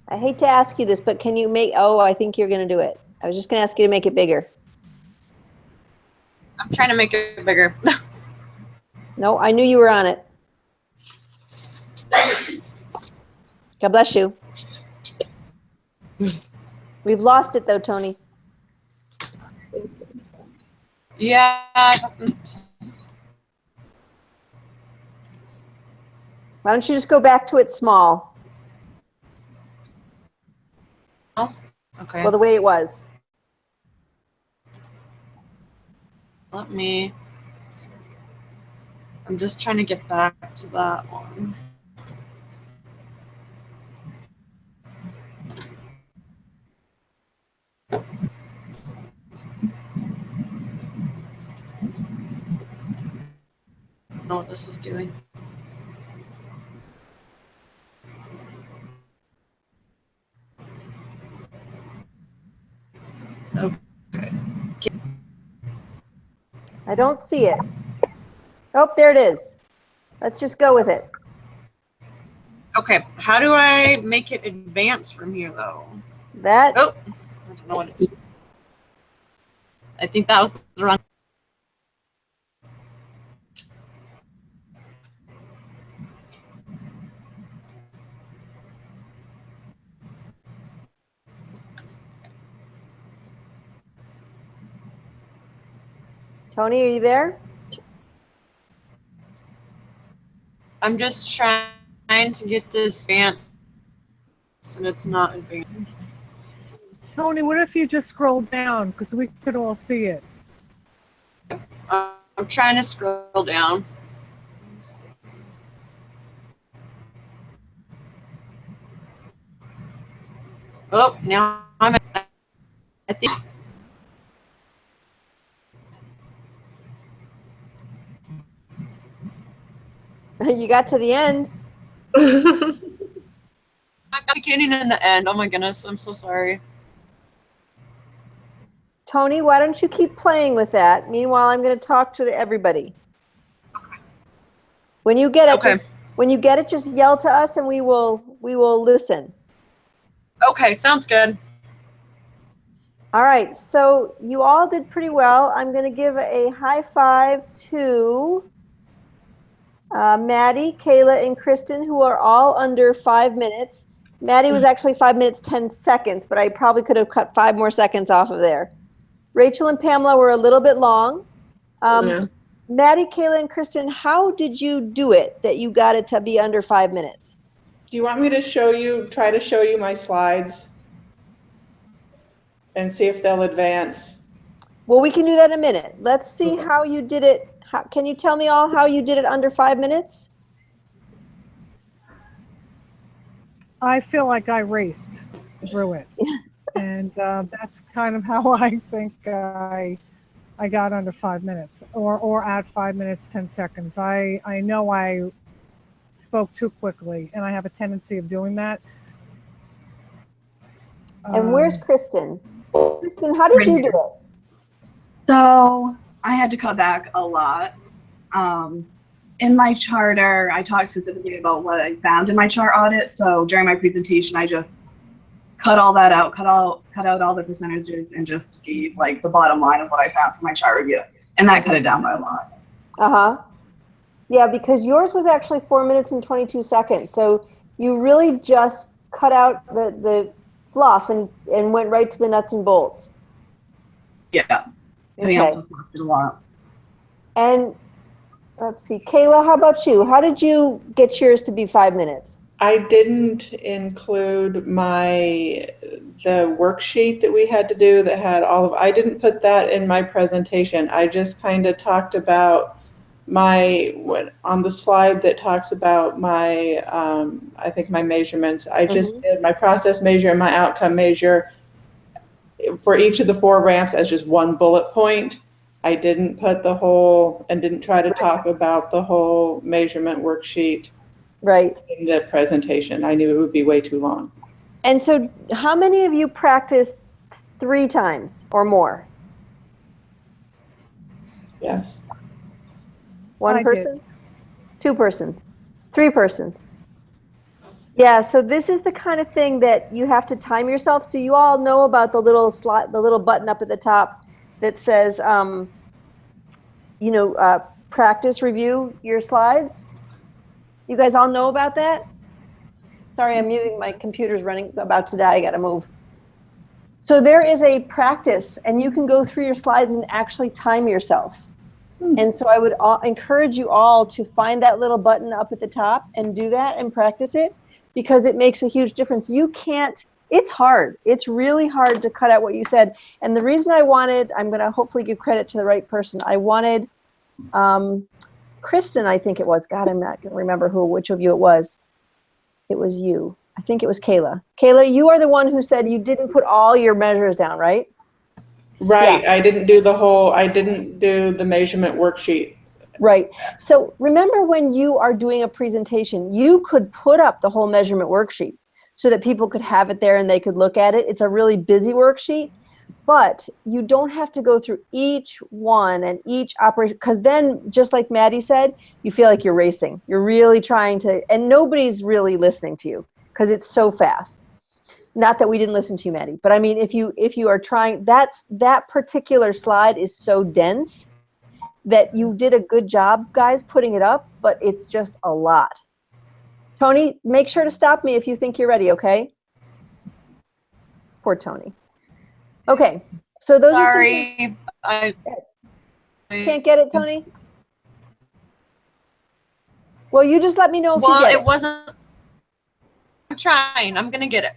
I hate to ask you this, but can you make, oh, I think you're going to do it. I was just going to ask you to make it bigger. I'm trying to make it bigger. No, I knew you were on it. God bless you. We've lost it though, Toni. Yeah. Why don't you just go back to it small? Oh, okay. Well, the way it was. I'm just trying to get back to that one. I don't know what this is doing. Okay. I don't see it. Oh, there it is. Let's just go with it. Okay, how do I make it advance from here, though? That. Oh, I don't know what it is. I think that was the wrong. Toni, are you there? I'm just trying to get this advance, and it's not advanced. Toni, what if you just scroll down because we could all see it? I'm trying to scroll down. Oh, now I'm at, I think. You got to the end. I got the beginning and the end. Oh my goodness, I'm so sorry. Toni, why don't you keep playing with that? Meanwhile, I'm going to talk to everybody. When you get it, Okay. just yell to us and we will listen. Okay, sounds good. All right, so you all did pretty well. I'm going to give a high five to Maddie, Kayla, and Kristen, who are all under 5 minutes. Maddie was actually 5 minutes, 10 seconds, but I probably could have cut 5 more seconds off of there. Rachael and Pamela were a little bit long. Yeah. Maddie, Kayla, and Kristen, how did you do it that you got it to be under 5 minutes? Do you want me to try to show you my slides and see if they'll advance? Well, we can do that in a minute. Let's see how you did it. Can you tell me all how you did it under 5 minutes? I feel like I raced through it. And that's kind of how I think I got under 5 minutes or at 5 minutes, 10 seconds. I know I spoke too quickly and I have a tendency of doing that. And where's Kristen? Kristen, how did you do it? So I had to cut back a lot. In my charter, I talked specifically about what I found in my chart audit. So during my presentation, I just cut all that out, cut out all the percentages and just gave like the bottom line of what I found from my chart review. And that cut it down by a lot. Uh-huh. Yeah, because yours was actually 4 minutes and 22 seconds. So you really just cut out the fluff and went right to the nuts and bolts. Yeah. Okay. A lot. And let's see, Kayla, how about you? How did you get yours to be 5 minutes? I didn't include the worksheet that we had to do that had I didn't put that in my presentation. I just kind of talked about on the slide that talks about my, I think my measurements. I just did my process measure and my outcome measure for each of the 4 ramps as just one bullet point. I didn't put the whole, and didn't try to talk about the whole measurement worksheet. Right. In the presentation. I knew it would be way too long. And so how many of you practiced 3 times or more? Yes. 1 I person? 2 persons? 3 persons? Yeah, so this is the kind of thing that you have to time yourself. So you all know about the little button up at the top that says, practice review your slides. You guys all know about that? Sorry, I'm moving. My computer's about to die. I got to move. So there is a practice, and you can go through your slides and actually time yourself. And so I would encourage you all to find that little button up at the top and do that and practice it, because it makes a huge difference. It's hard. It's really hard to cut out what you said. And the reason I'm going to hopefully give credit to the right person. I wanted Kristen, I think it was. God, I'm not going to remember which of you it was. It was you. I think it was Kayla. Kayla, you are the one who said you didn't put all your measures down, right? Right. Yeah. I didn't do the measurement worksheet. Right. So remember, when you are doing a presentation, you could put up the whole measurement worksheet so that people could have it there and they could look at it. It's a really busy worksheet. But you don't have to go through each one and each operation, because then, just like Maddie said, you feel like you're racing. You're really trying to, and nobody's really listening to you because it's so fast. Not that we didn't listen to you, Maddie, but I mean, if you are trying, that particular slide is so dense that you did a good job, guys, putting it up, but it's just a lot. Toni, make sure to stop me if you think you're ready, okay? Poor Toni. Okay, so those are Sorry, I can't get it, Toni? Well, you just let me know if you get it. Well, it wasn't. I'm trying. I'm gonna get it.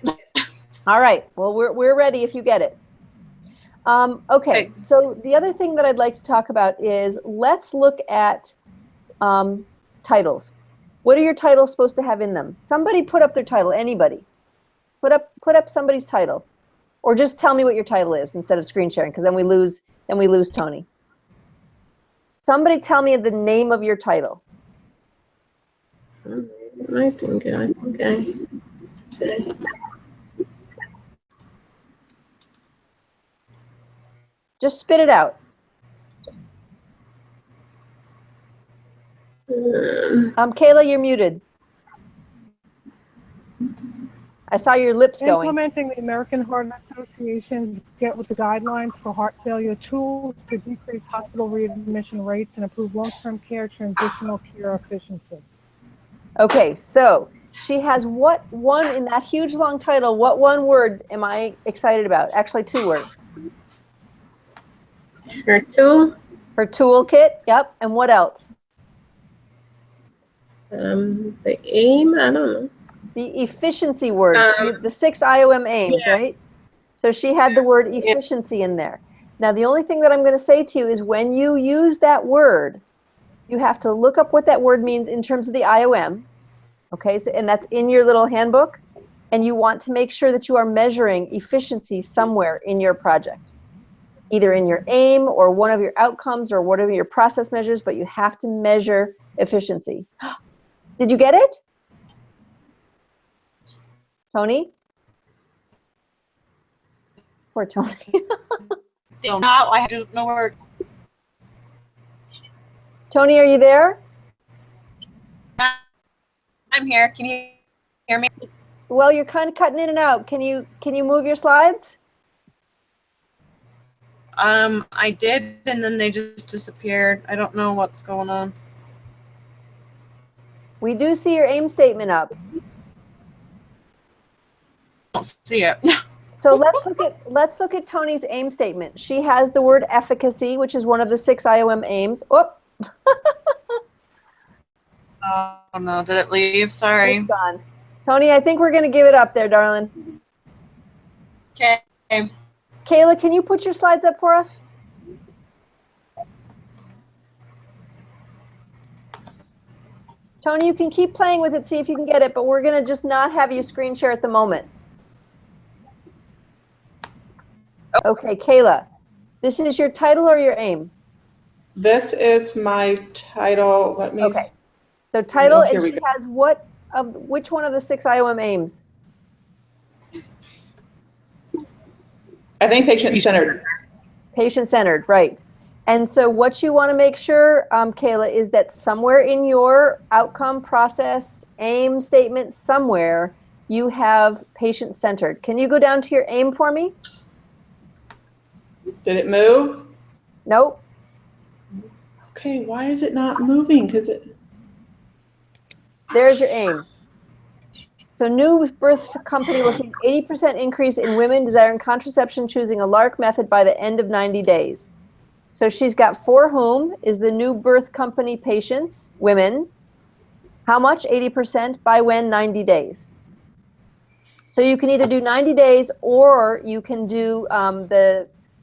All right. Well, we're ready if you get it. Okay. So the other thing that I'd like to talk about is, let's look at titles. What are your titles supposed to have in them? Somebody put up their title. Anybody? Put up somebody's title. Or just tell me what your title is instead of screen sharing, because then we lose Toni. Somebody tell me the name of your title. I think I. Just spit it out. Kayla, you're muted. I saw your lips going. Implementing the American Heart Association's Get with the Guidelines for Heart Failure tool to decrease hospital readmission rates and improve long-term care transitional care efficiency. Okay, so she has what one in that huge long title? What one word am I excited about? Actually, two words. Her tool. Her toolkit. Yep. And what else? The aim. I don't know. The efficiency word. The 6 IOM aims, yeah. right? So she had the word efficiency in there. Now, the only thing that I'm going to say to you is when you use that word, you have to look up what that word means in terms of the IOM. Okay, so, and that's in your little handbook. And you want to make sure that you are measuring efficiency somewhere in your project, either in your aim or one of your outcomes or whatever your process measures, but you have to measure efficiency. Did you get it? Toni? Poor Toni. Now I don't know where. Toni, are you there? I'm here. Can you hear me? Well, you're kind of cutting in and out. Can you move your slides? I did, and then they just disappeared. I don't know what's going on. We do see your aim statement up. I don't see it. So let's look at Toni's aim statement. She has the word efficacy, which is one of the 6 IOM aims. Oh. Oh no, did it leave? Sorry. It's gone. Toni, I think we're going to give it up there, darling. Okay. Kayla, can you put your slides up for us? Toni, you can keep playing with it, see if you can get it, but we're going to just not have you screen share at the moment. Okay, Kayla, this is your title or your aim? This is my title. Let me. Okay. So title, here and she has which one of the 6 IOM aims? I think patient-centered. Patient-centered, right. And so what you want to make sure, Kayla, is that somewhere in your outcome process, aim statement, somewhere, you have patient-centered. Can you go down to your aim for me? Did it move? Nope. Okay, why is it not moving? There's your aim. So new birth company will see 80% increase in women desiring contraception choosing a LARC method by the end of 90 days. So she's got for whom is the new birth company patients, women. How much? 80% by when? 90 days. So you can either do 90 days or you can do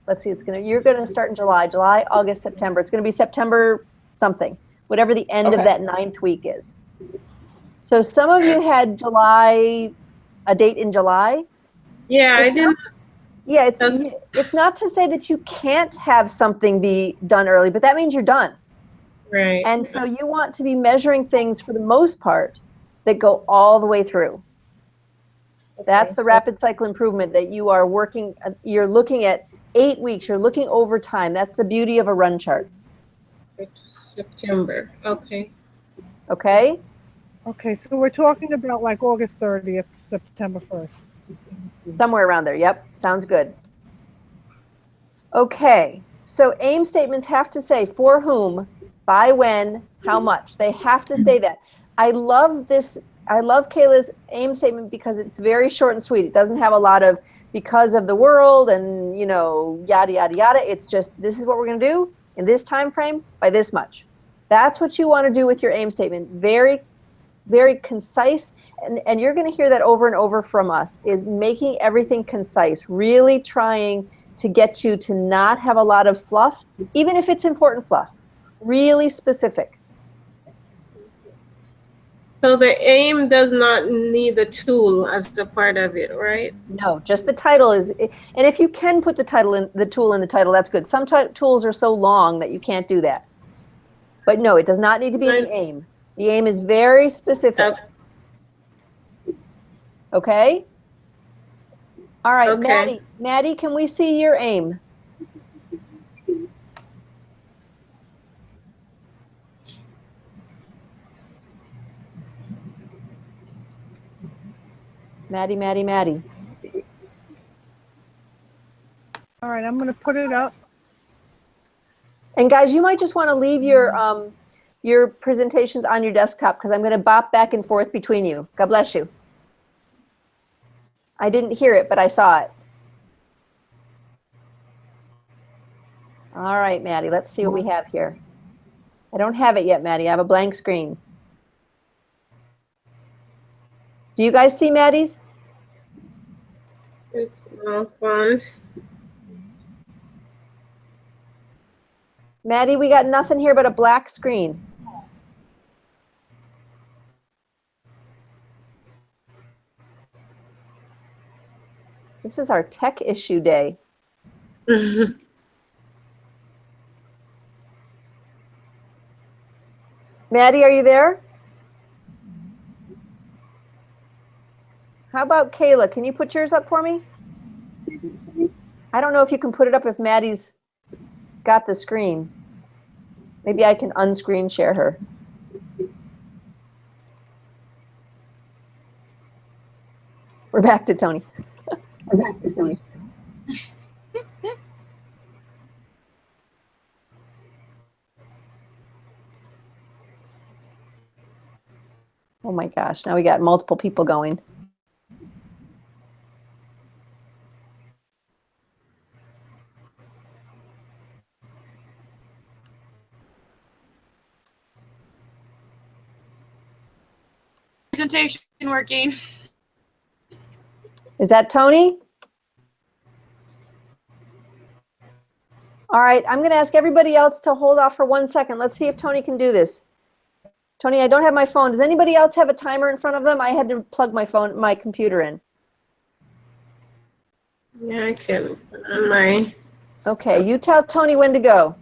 let's see, you're going to start in July, August, September. It's going to be September something, whatever the end of that 9th week is. So some of you had a date in July. Yeah, I didn't. Yeah, it's not to say that you can't have something be done early, but that means you're done. Right. And so you want to be measuring things for the most part that go all the way through. Okay, that's the rapid cycle improvement that you are working. You're looking at 8 weeks. You're looking over time. That's the beauty of a run chart. September. Okay. Okay. Okay, so we're talking about like August 30th, September 1st. Somewhere around there. Yep. Sounds good. Okay. So aim statements have to say for whom, by when, how much. They have to say that. I love this. I love Kayla's aim statement because it's very short and sweet. It doesn't have a lot of because of the world and, yada, yada, yada. It's just, this is what we're going to do in this time frame by this much. That's what you want to do with your aim statement. Very, very concise. And you're going to hear that over and over from us, is making everything concise, really trying to get you to not have a lot of fluff, even if it's important fluff, really specific. So the aim does not need the tool as a part of it, right? No, just the title is, and if you can put the tool in the title, that's good. Some tools are so long that you can't do that. But no, it does not need to be in the aim. The aim is very specific. Okay? All right, Okay. Maddie, can we see your aim? Maddie. All right, I'm going to put it up. And guys, you might just want to leave your presentations on your desktop because I'm going to bop back and forth between you. God bless you. I didn't hear it, but I saw it. All right, Maddie, let's see what we have here. I don't have it yet, Maddie. I have a blank screen. Do you guys see Maddie's? It's small font. Maddie, we got nothing here but a black screen. This is our tech issue day. Maddie, are you there? How about Kayla? Can you put yours up for me? I don't know if you can put it up if Maddie's got the screen. Maybe I can unscreen share her. We're back to Toni. Oh my gosh, now we got multiple people going. Presentation working. Is that Toni? All right, I'm going to ask everybody else to hold off for 1 second. Let's see if Toni can do this. Toni, I don't have my phone. Does anybody else have a timer in front of them? I had to plug my computer in. Yeah, I can put on my. Okay, you tell Toni when to go.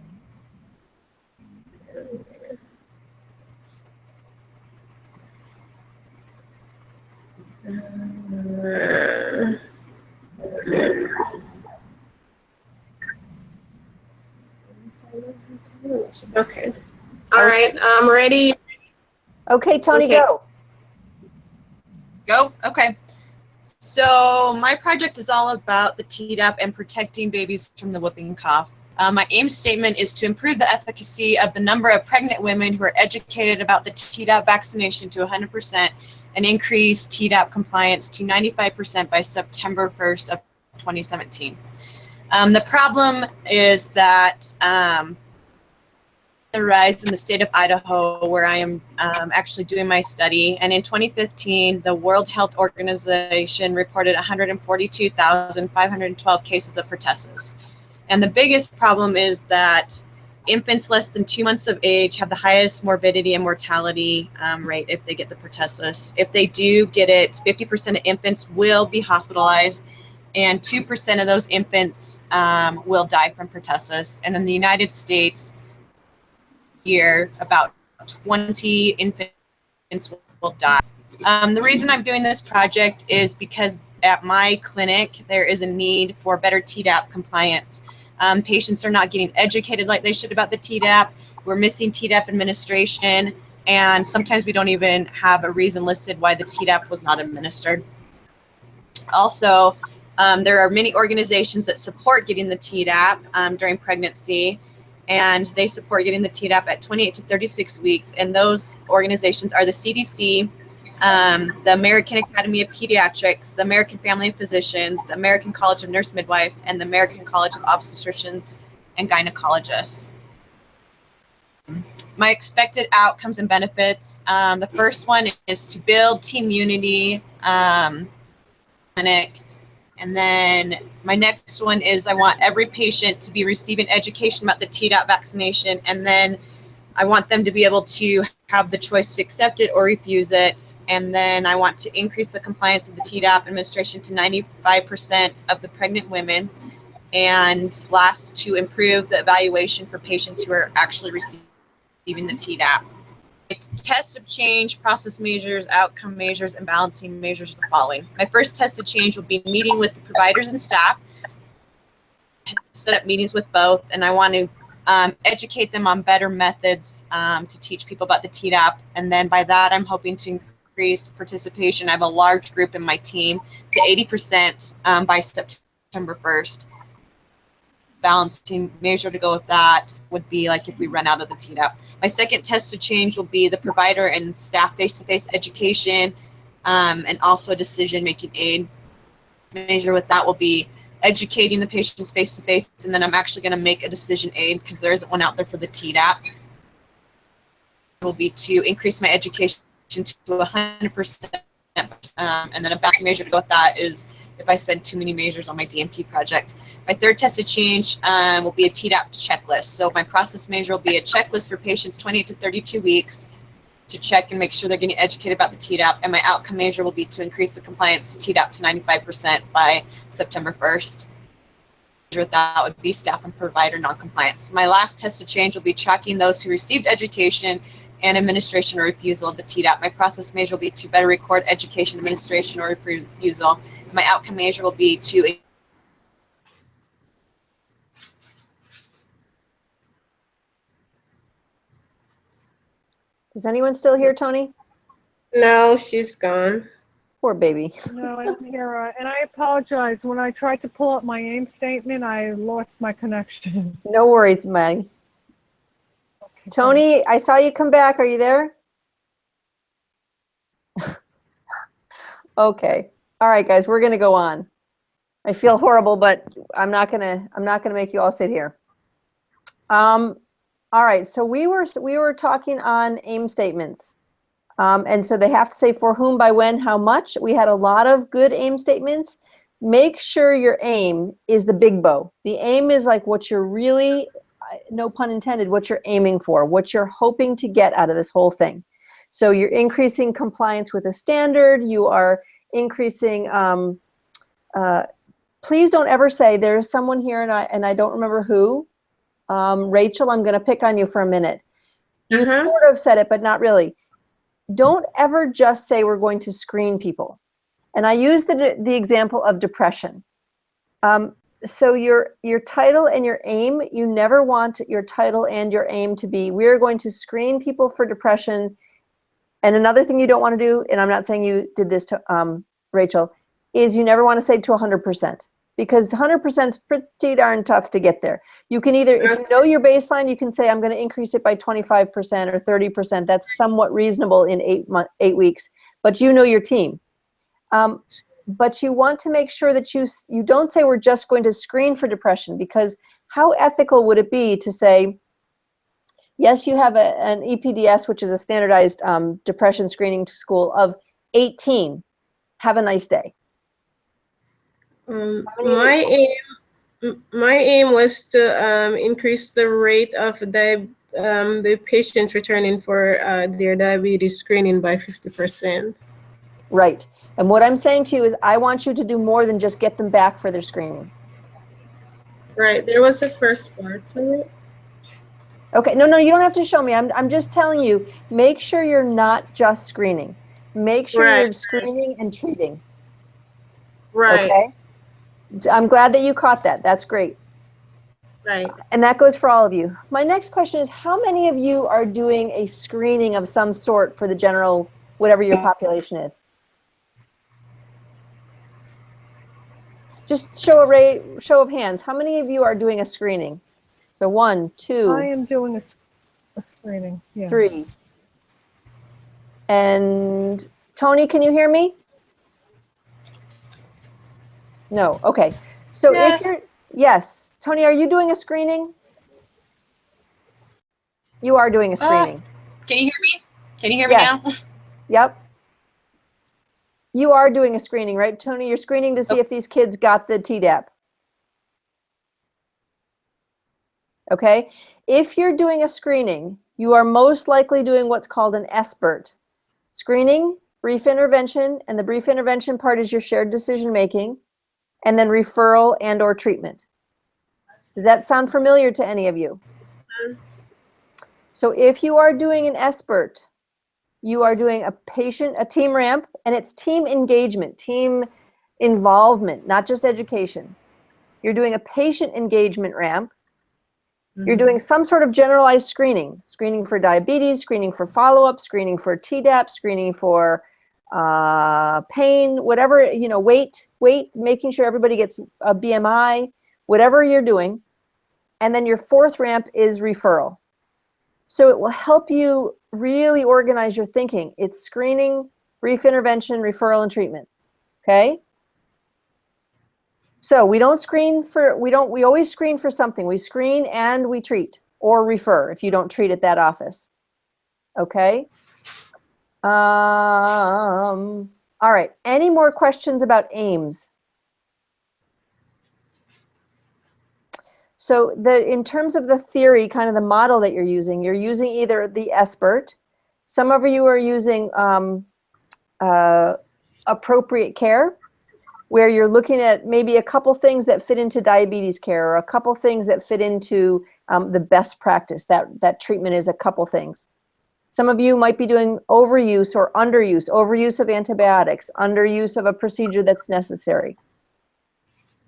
Okay. All right, I'm ready. Okay, Toni, Okay. go. Go? Okay. So my project is all about the Tdap and protecting babies from the whooping cough. My aim statement is to improve the efficacy of the number of pregnant women who are educated about the Tdap vaccination to 100% and increase Tdap compliance to 95% by September 1st of 2017. The problem is that the rise in the state of Idaho, where I am actually doing my study. And in 2015, the World Health Organization reported 142,512 cases of pertussis. And the biggest problem is that infants less than 2 months of age have the highest morbidity and mortality rate if they get the pertussis. If they do get it, 50% of infants will be hospitalized, and 2% of those infants will die from pertussis. And in the United States, year, about 20 infants will die. The reason I'm doing this project is because at my clinic, there is a need for better Tdap compliance. Patients are not getting educated like they should about the Tdap. We're missing Tdap administration, and sometimes we don't even have a reason listed why the Tdap was not administered. Also, there are many organizations that support getting the Tdap during pregnancy, and they support getting the Tdap at 28 to 36 weeks. And those organizations are the CDC, the American Academy of Pediatrics, the American Family of Physicians, the American College of Nurse Midwives, and the American College of Obstetricians and Gynecologists. My expected outcomes and benefits. The first one is to build team unity, clinic. And then my next one is I want every patient to be receiving education about the Tdap vaccination. And then I want them to be able to have the choice to accept it or refuse it. And then I want to increase the compliance of the Tdap administration to 95% of the pregnant women. And last, to improve the evaluation for patients who are actually receiving the Tdap. Tests of change, process measures, outcome measures, and balancing measures are the following. My first test of change will be meeting with the providers and staff, set up meetings with both, and I want to educate them on better methods to teach people about the TDAP. And then by that, I'm hoping to increase participation. I have a large group in my team to 80% by September 1st. Balancing measure to go with that would be like if we run out of the TDAP. My second test to change will be the provider and staff face-to-face education, and also a decision-making aid. Measure with that will be educating the patients face-to-face, and then I'm actually going to make a decision aid because there isn't one out there for the TDAP. Will be to increase my education to 100%, and then a balancing measure to go with that is if I spend too many measures on my DMP project. My third test of change will be a TDAP checklist. So my process measure will be a checklist for patients 28 to 32 weeks to check and make sure they're getting educated about the TDAP. And my outcome measure will be to increase the compliance to TDAP to 95% by September 1st. That would be staff and provider non-compliance. My last test of change will be tracking those who received education and administration or refusal of the TDAP. My process measure will be to better record education, administration, or refusal. My outcome measure will be to Does anyone still hear Toni? No, she's gone. Poor baby. No, I don't hear her. And I apologize. When I tried to pull up my AIM statement, I lost my connection. No worries, Maggie. Okay, Toni, I saw you come back. Are you there? Okay. All right, guys, we're gonna go on. I feel horrible, but I'm not gonna make you all sit here. All right, so we were talking on AIM statements. And so they have to say for whom, by when, how much. We had a lot of good AIM statements. Make sure your aim is the big bow. The aim is like what you're really, no pun intended, what you're aiming for, what you're hoping to get out of this whole thing. So you're increasing compliance with a standard. You are increasing, please don't ever say there's someone here and I don't remember who. Rachael, I'm going to pick on you for a minute. You sort of said it, but not really. Don't ever just say we're going to screen people. And I use the example of depression. So your title and your aim, you never want your title and your aim to be, we're going to screen people for depression. And another thing you don't want to do, and I'm not saying you did this to Rachael, is you never want to say to 100%. Because 100% is pretty darn tough to get there. You can either, if you know your baseline, you can say, I'm going to increase it by 25% or 30%. That's somewhat reasonable in 8 weeks, but you know your team. But you want to make sure that you don't say we're just going to screen for depression, because how ethical would it be to say, yes, you have an EPDS, which is a standardized depression screening school of 18. Have a nice day. My aim was to increase the rate of the patients returning for their diabetes screening by 50%. Right. And what I'm saying to you is I want you to do more than just get them back for their screening. Right. There was a first part to it. Okay. No, you don't have to show me. I'm just telling you, make sure you're not just screening. Make sure you're screening and treating. Right. Okay. I'm glad that you caught that. That's great. Right. And that goes for all of you. My next question is, how many of you are doing a screening of some sort for the general, whatever your population is? Just show of hands. How many of you are doing a screening? So 1, 2. I am doing a screening. Yeah. 3. And Toni, can you hear me? No. Okay. So Yes. if you're, yes. Toni, are you doing a screening? You are doing a screening. Can you hear me? Can you hear me Yes. now? Yep. You are doing a screening, right, Toni? You're screening to see if these kids got the TDAP. Okay. If you're doing a screening, you are most likely doing what's called an SBIRT. Screening, brief intervention, and the brief intervention part is your shared decision making, and then referral and or treatment. Does that sound familiar to any of you? So if you are doing an SBIRT, you are doing a team ramp, and it's team engagement, team involvement, not just education. You're doing a patient engagement ramp. You're doing some sort of generalized screening for diabetes, screening for follow-up, screening for Tdap, screening for pain, whatever, weight, making sure everybody gets a BMI, whatever you're doing. And then your fourth ramp is referral. So it will help you really organize your thinking. It's screening, brief intervention, referral, and treatment. Okay? So we always screen for something. We screen and we treat or refer if you don't treat at that office. Okay? All right. Any more questions about AIMS? So in terms of the theory, kind of the model that you're using either the SBIRT. Some of you are using appropriate care, where you're looking at maybe a couple things that fit into diabetes care, or a couple things that fit into the best practice. That treatment is a couple things. Some of you might be doing overuse or underuse, overuse of antibiotics, underuse of a procedure that's necessary.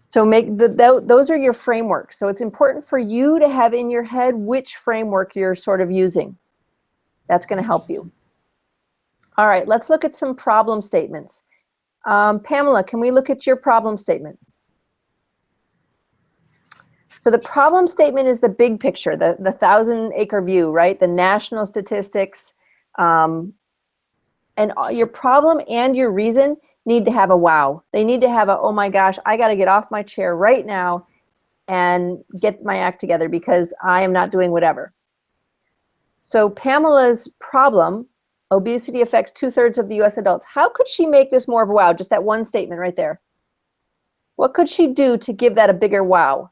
So those are your frameworks. So it's important for you to have in your head which framework you're sort of using. That's going to help you. All right, let's look at some problem statements. Pamela, can we look at your problem statement? So the problem statement is the big picture, the 1,000-acre view, right? The national statistics. And your problem and your reason need to have a wow. They need to have a, oh my gosh, I got to get off my chair right now and get my act together because I am not doing whatever. So Pamela's problem, obesity affects 2/3 of the US adults. How could she make this more of a wow? Just that one statement right there. What could she do to give that a bigger wow?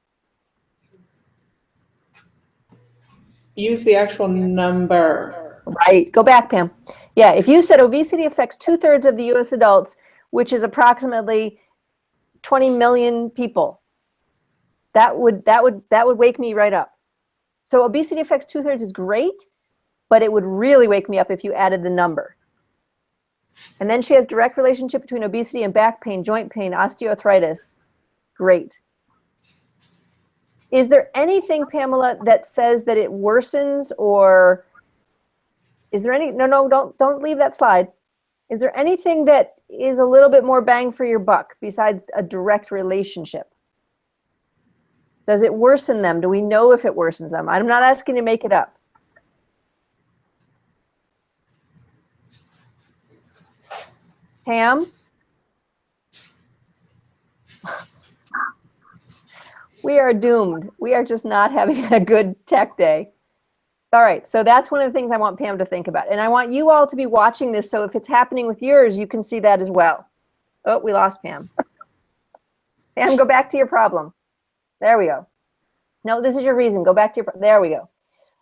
Use the actual number. Right. Go back, Pam. Yeah, if you said obesity affects 2/3 of the US adults, which is approximately 20 million people, that would wake me right up. So obesity affects 2/3 is great, but it would really wake me up if you added the number. And then she has direct relationship between obesity and back pain, joint pain, osteoarthritis. Great. Is there anything, Pamela, that says that it worsens, or is there any, no, don't leave that slide. Is there anything that is a little bit more bang for your buck besides a direct relationship? Does it worsen them? Do we know if it worsens them? I'm not asking you to make it up. Pam? We are doomed. We are just not having a good tech day. All right, so that's one of the things I want Pam to think about. And I want you all to be watching this, so if it's happening with yours, you can see that as well. Oh, we lost Pam. Pam, go back to your problem. There we go. No, this is your reason. Go back to your, there we go.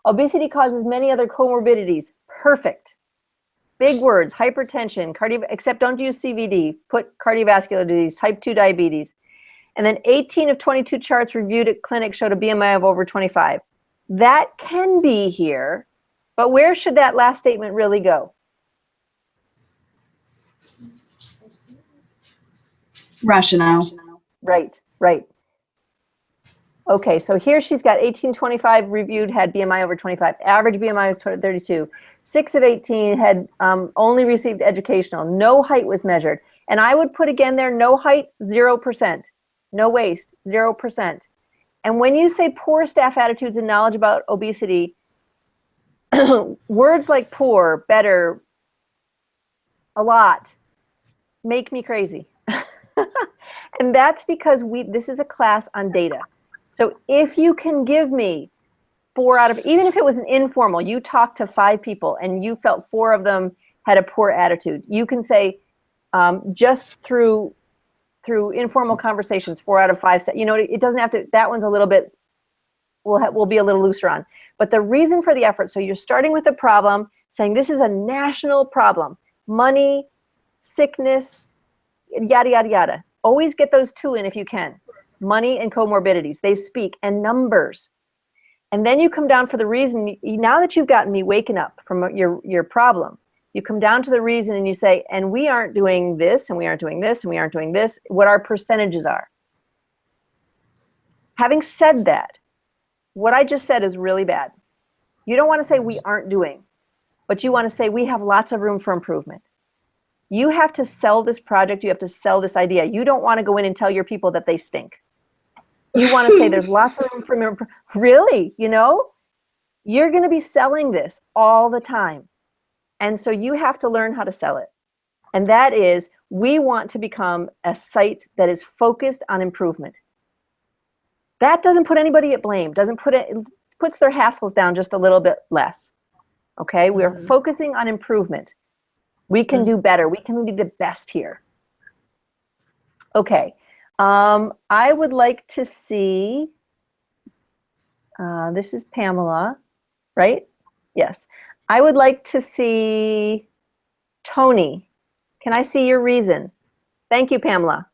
Obesity causes many other comorbidities. Perfect. Big words, hypertension, except don't use CVD. Put cardiovascular disease, type 2 diabetes. And then 18 of 22 charts reviewed at clinic showed a BMI of over 25. That can be here, but where should that last statement really go? Rationale. Right, right. Okay, so here she's got 1825 reviewed, had BMI over 25. Average BMI was 32. 6 of 18 had only received educational. No height was measured. And I would put again there, no height, 0%. No waist, 0%. And when you say poor staff attitudes and knowledge about obesity, words like poor, better, a lot, make me crazy. And that's because this is a class on data. So if you can give me 4 out of, even if it was an informal, you talked to 5 people and you felt 4 of them had a poor attitude, you can say just through informal conversations, 4 out of 5, you know, it doesn't have to, that one's a little bit, we'll be a little looser on. But the reason for the effort, so you're starting with a problem, saying this is a national problem, money, sickness, yada, yada, yada. Always get those 2 in if you can. Money and comorbidities, they speak, and numbers. And then you come down for the reason, now that you've gotten me waking up from your problem, You come down to the reason and you say, and we aren't doing this, and we aren't doing this, and we aren't doing this, what our percentages are. Having said that, what I just said is really bad. You don't want to say we aren't doing, but you want to say we have lots of room for improvement. You have to sell this project. You have to sell this idea. You don't want to go in and tell your people that they stink. You want to say there's lots of room for improvement. Really, you know, you're going to be selling this all the time. And so you have to learn how to sell it. And that is, we want to become a site that is focused on improvement. That doesn't put anybody at blame, doesn't put it, puts their hassles down just a little bit less. Okay, we are focusing on improvement. We can do better. We can be the best here. Okay, I would like to see, this is Pamela, right? Yes. I would like to see Toni. Can I see your reason? Thank you, Pamela.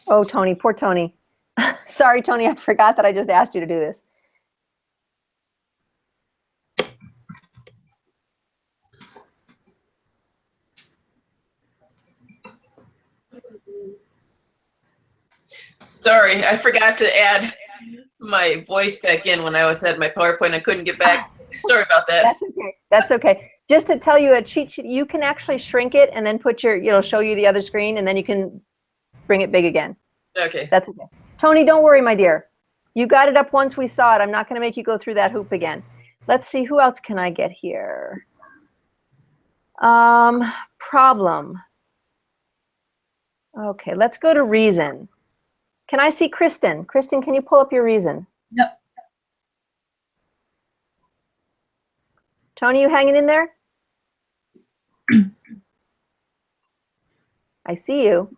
Oh, Toni, poor Toni. Sorry, Toni, I forgot that I just asked you to do this. Sorry, I forgot to add my voice back in when I had my PowerPoint. I couldn't get back. Sorry about that. That's okay. That's okay. Just to tell you a cheat sheet, you can actually shrink it and then put your, it'll show you the other screen, and then you can bring it big again. Okay. That's okay. Toni, don't worry, my dear. You got it up once we saw it. I'm not going to make you go through that hoop again. Let's see, who else can I get here? Problem. Okay, let's go to reason. Can I see Kristen? Kristen, can you pull up your reason? Yep. Toni, you hanging in there? I see you.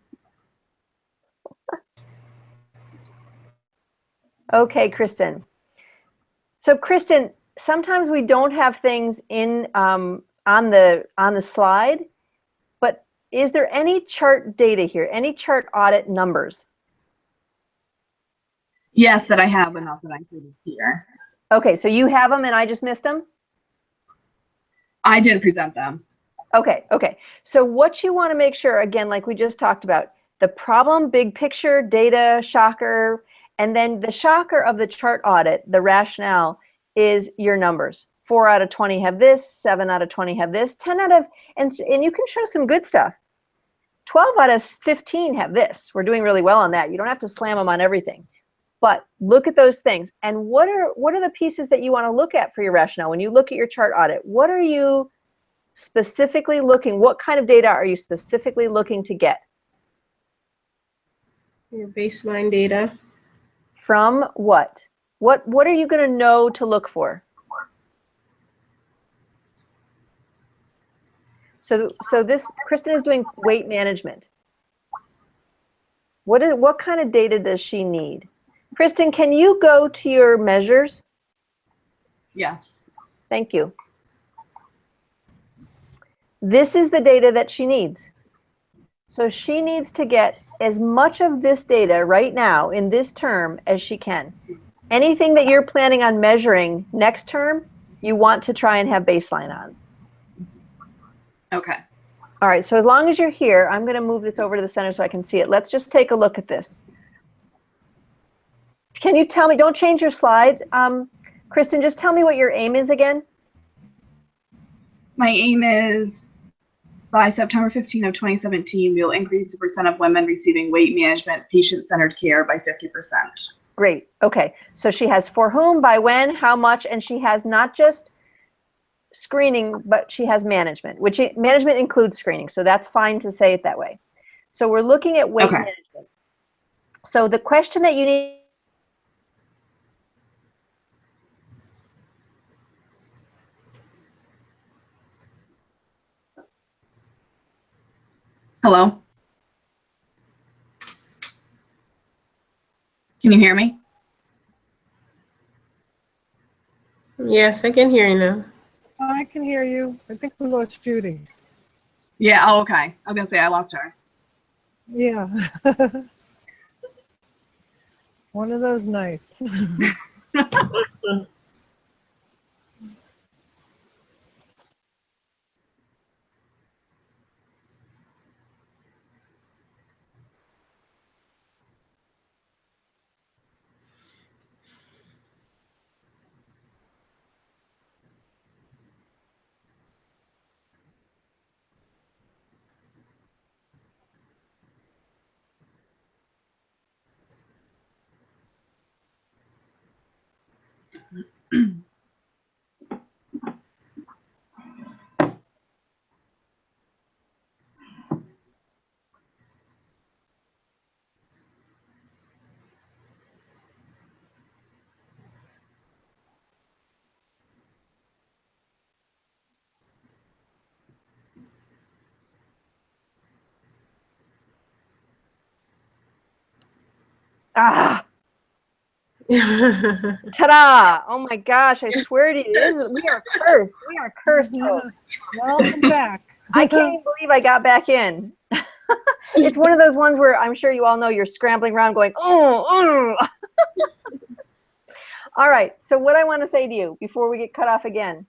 Okay, Kristen. So Kristen, sometimes we don't have things in on the slide, but is there any chart data here? Any chart audit numbers? Yes, that I have, but not that I included here. Okay, so you have them and I just missed them? I didn't present them. Okay, okay. So what you want to make sure, again, like we just talked about, the problem, big picture, data, shocker, and then the shocker of the chart audit, the rationale, is your numbers. 4 out of 20 have this, 7 out of 20 have this, 10 out of, and you can show some good stuff. 12 out of 15 have this. We're doing really well on that. You don't have to slam them on everything. But look at those things. And what are the pieces that you want to look at for your rationale? When you look at your chart audit, what are you specifically looking, what kind of data are you specifically looking to get? Your baseline data. From what? What are you going to know to look for? So this, Kristen is doing weight management. What kind of data does she need? Kristen, can you go to your measures? Yes. Thank you. This is the data that she needs. So she needs to get as much of this data right now in this term as she can. Anything that you're planning on measuring next term, you want to try and have baseline on. Okay. All right, so as long as you're here, I'm going to move this over to the center so I can see it. Let's just take a look at this. Can you tell me, don't change your slide. Kristen, just tell me what your aim is again. My aim is by September 15 of 2017, we'll increase the percent of women receiving weight management patient-centered care by 50%. Great. Okay. So she has for whom, by when, how much, and she has not just screening, but she has management, which management includes screening. So that's fine to say it that way. So we're looking at weight management. So the question that you need. Hello? Can you hear me? Yes, I can hear you now. I can hear you. I think we lost Judy. Yeah, oh, okay. I was gonna say I lost her. Yeah. One of those nights. Ah, ta-da! Oh my gosh, I swear to you, we are cursed. We are cursed, folks. Welcome back. I can't even believe I got back in. It's one of those ones where I'm sure you all know you're scrambling around going, oh. All right, so what I want to say to you before we get cut off again,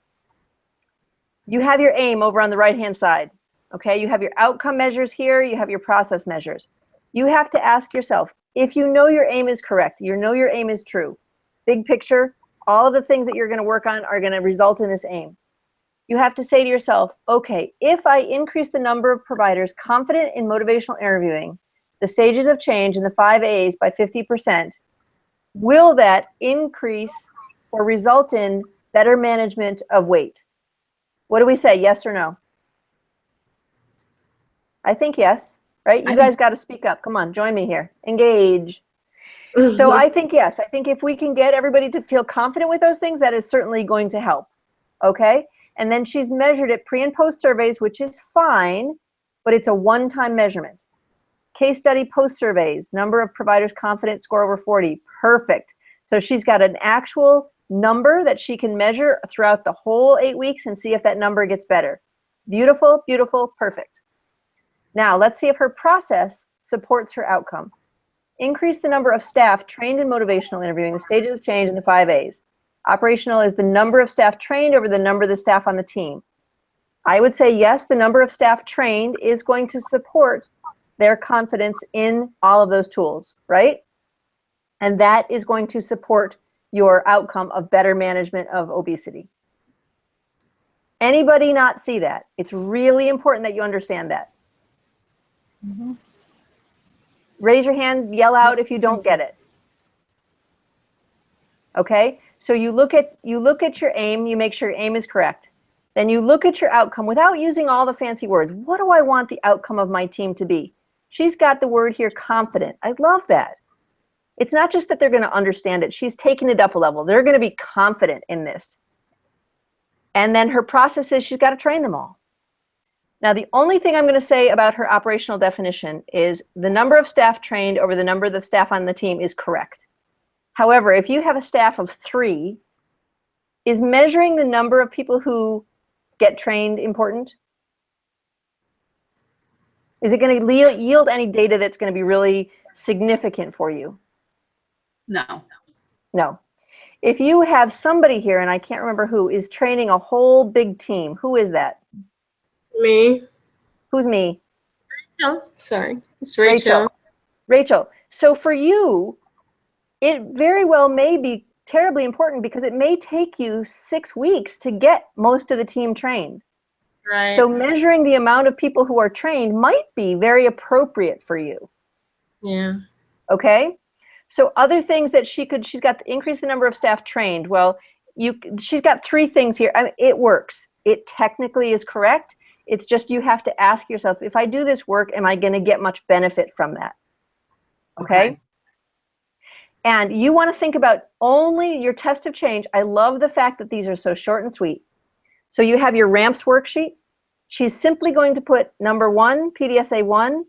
you have your aim over on the right-hand side, okay? You have your outcome measures here, you have your process measures. You have to ask yourself, if you know your aim is correct, you know your aim is true, big picture, all of the things that you're going to work on are going to result in this aim. You have to say to yourself, okay, if I increase the number of providers confident in motivational interviewing, the stages of change in the 5 A's by 50%, will that increase or result in better management of weight? What do we say, yes or no? I think yes, right? You guys got to speak up. Come on, join me here. Engage. So I think yes. I think if we can get everybody to feel confident with those things, that is certainly going to help. Okay? And then she's measured it pre and post surveys, which is fine, but it's a one-time measurement. Case study post surveys, number of providers confident, score over 40. Perfect. So she's got an actual number that she can measure throughout the whole 8 weeks and see if that number gets better. Beautiful, beautiful, perfect. Now, let's see if her process supports her outcome. Increase the number of staff trained in motivational interviewing, the stages of change in the 5 A's. Operational is the number of staff trained over the number of the staff on the team. I would say yes, the number of staff trained is going to support their confidence in all of those tools, right? And that is going to support your outcome of better management of obesity. Anybody not see that? It's really important that you understand that. Mm-hmm. Raise your hand, yell out if you don't get it. Okay? So you look at your aim, you make sure your aim is correct. Then you look at your outcome without using all the fancy words. What do I want the outcome of my team to be? She's got the word here, confident. I love that. It's not just that they're going to understand it. She's taken it up a level. They're going to be confident in this. And then her process is she's got to train them all. Now, the only thing I'm going to say about her operational definition is the number of staff trained over the number of the staff on the team is correct. However, if you have a staff of 3, is measuring the number of people who get trained important? Is it going to yield any data that's going to be really significant for you? No. No. If you have somebody here, and I can't remember who, is training a whole big team, who is that? Me. Who's me? Oh, sorry. It's Rachael. Rachael. So for you, it very well may be terribly important because it may take you 6 weeks to get most of the team trained. Right. So measuring the amount of people who are trained might be very appropriate for you. Yeah. Okay? So other things that she's got to increase the number of staff trained. Well, she's got 3 things here. I mean, it works. It technically is correct. It's just you have to ask yourself, if I do this work, am I going to get much benefit from that? Okay? And you want to think about only your test of change. I love the fact that these are so short and sweet. So you have your RAMPS worksheet. She's simply going to put number 1, PDSA 1,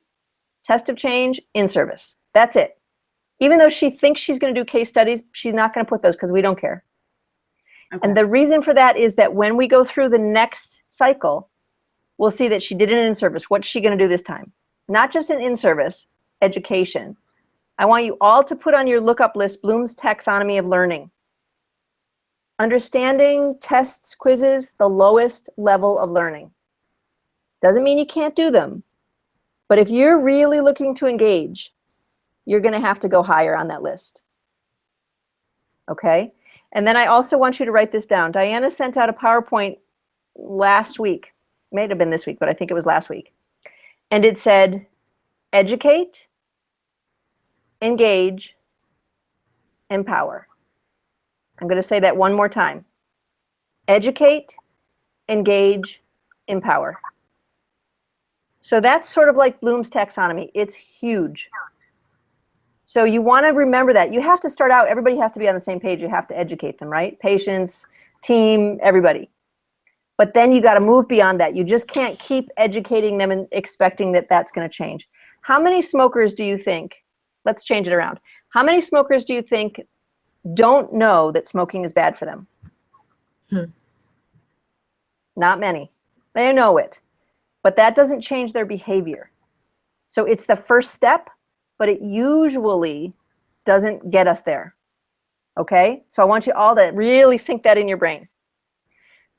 test of change, in service. That's it. Even though she thinks she's going to do case studies, she's not going to put those because we don't care. Okay. And the reason for that is that when we go through the next cycle, we'll see that she did an in-service. What's she going to do this time? Not just an in-service, education. I want you all to put on your lookup list Bloom's taxonomy of learning. Understanding tests, quizzes, the lowest level of learning. Doesn't mean you can't do them, but if you're really looking to engage, you're going to have to go higher on that list. Okay? And then I also want you to write this down. Diana sent out a PowerPoint last week. It may have been this week, but I think it was last week. And it said, educate, engage, empower. I'm going to say that one more time. Educate, engage, empower. So that's sort of like Bloom's taxonomy. It's huge. So you want to remember that. You have to start out, everybody has to be on the same page. You have to educate them, right? Patients, team, everybody. But then you got to move beyond that. You just can't keep educating them and expecting that that's going to change. How many smokers do you think, let's change it around. How many smokers do you think don't know that smoking is bad for them? Not many. They know it, but that doesn't change their behavior. So it's the first step, but it usually doesn't get us there. Okay? So I want you all to really sink that in your brain.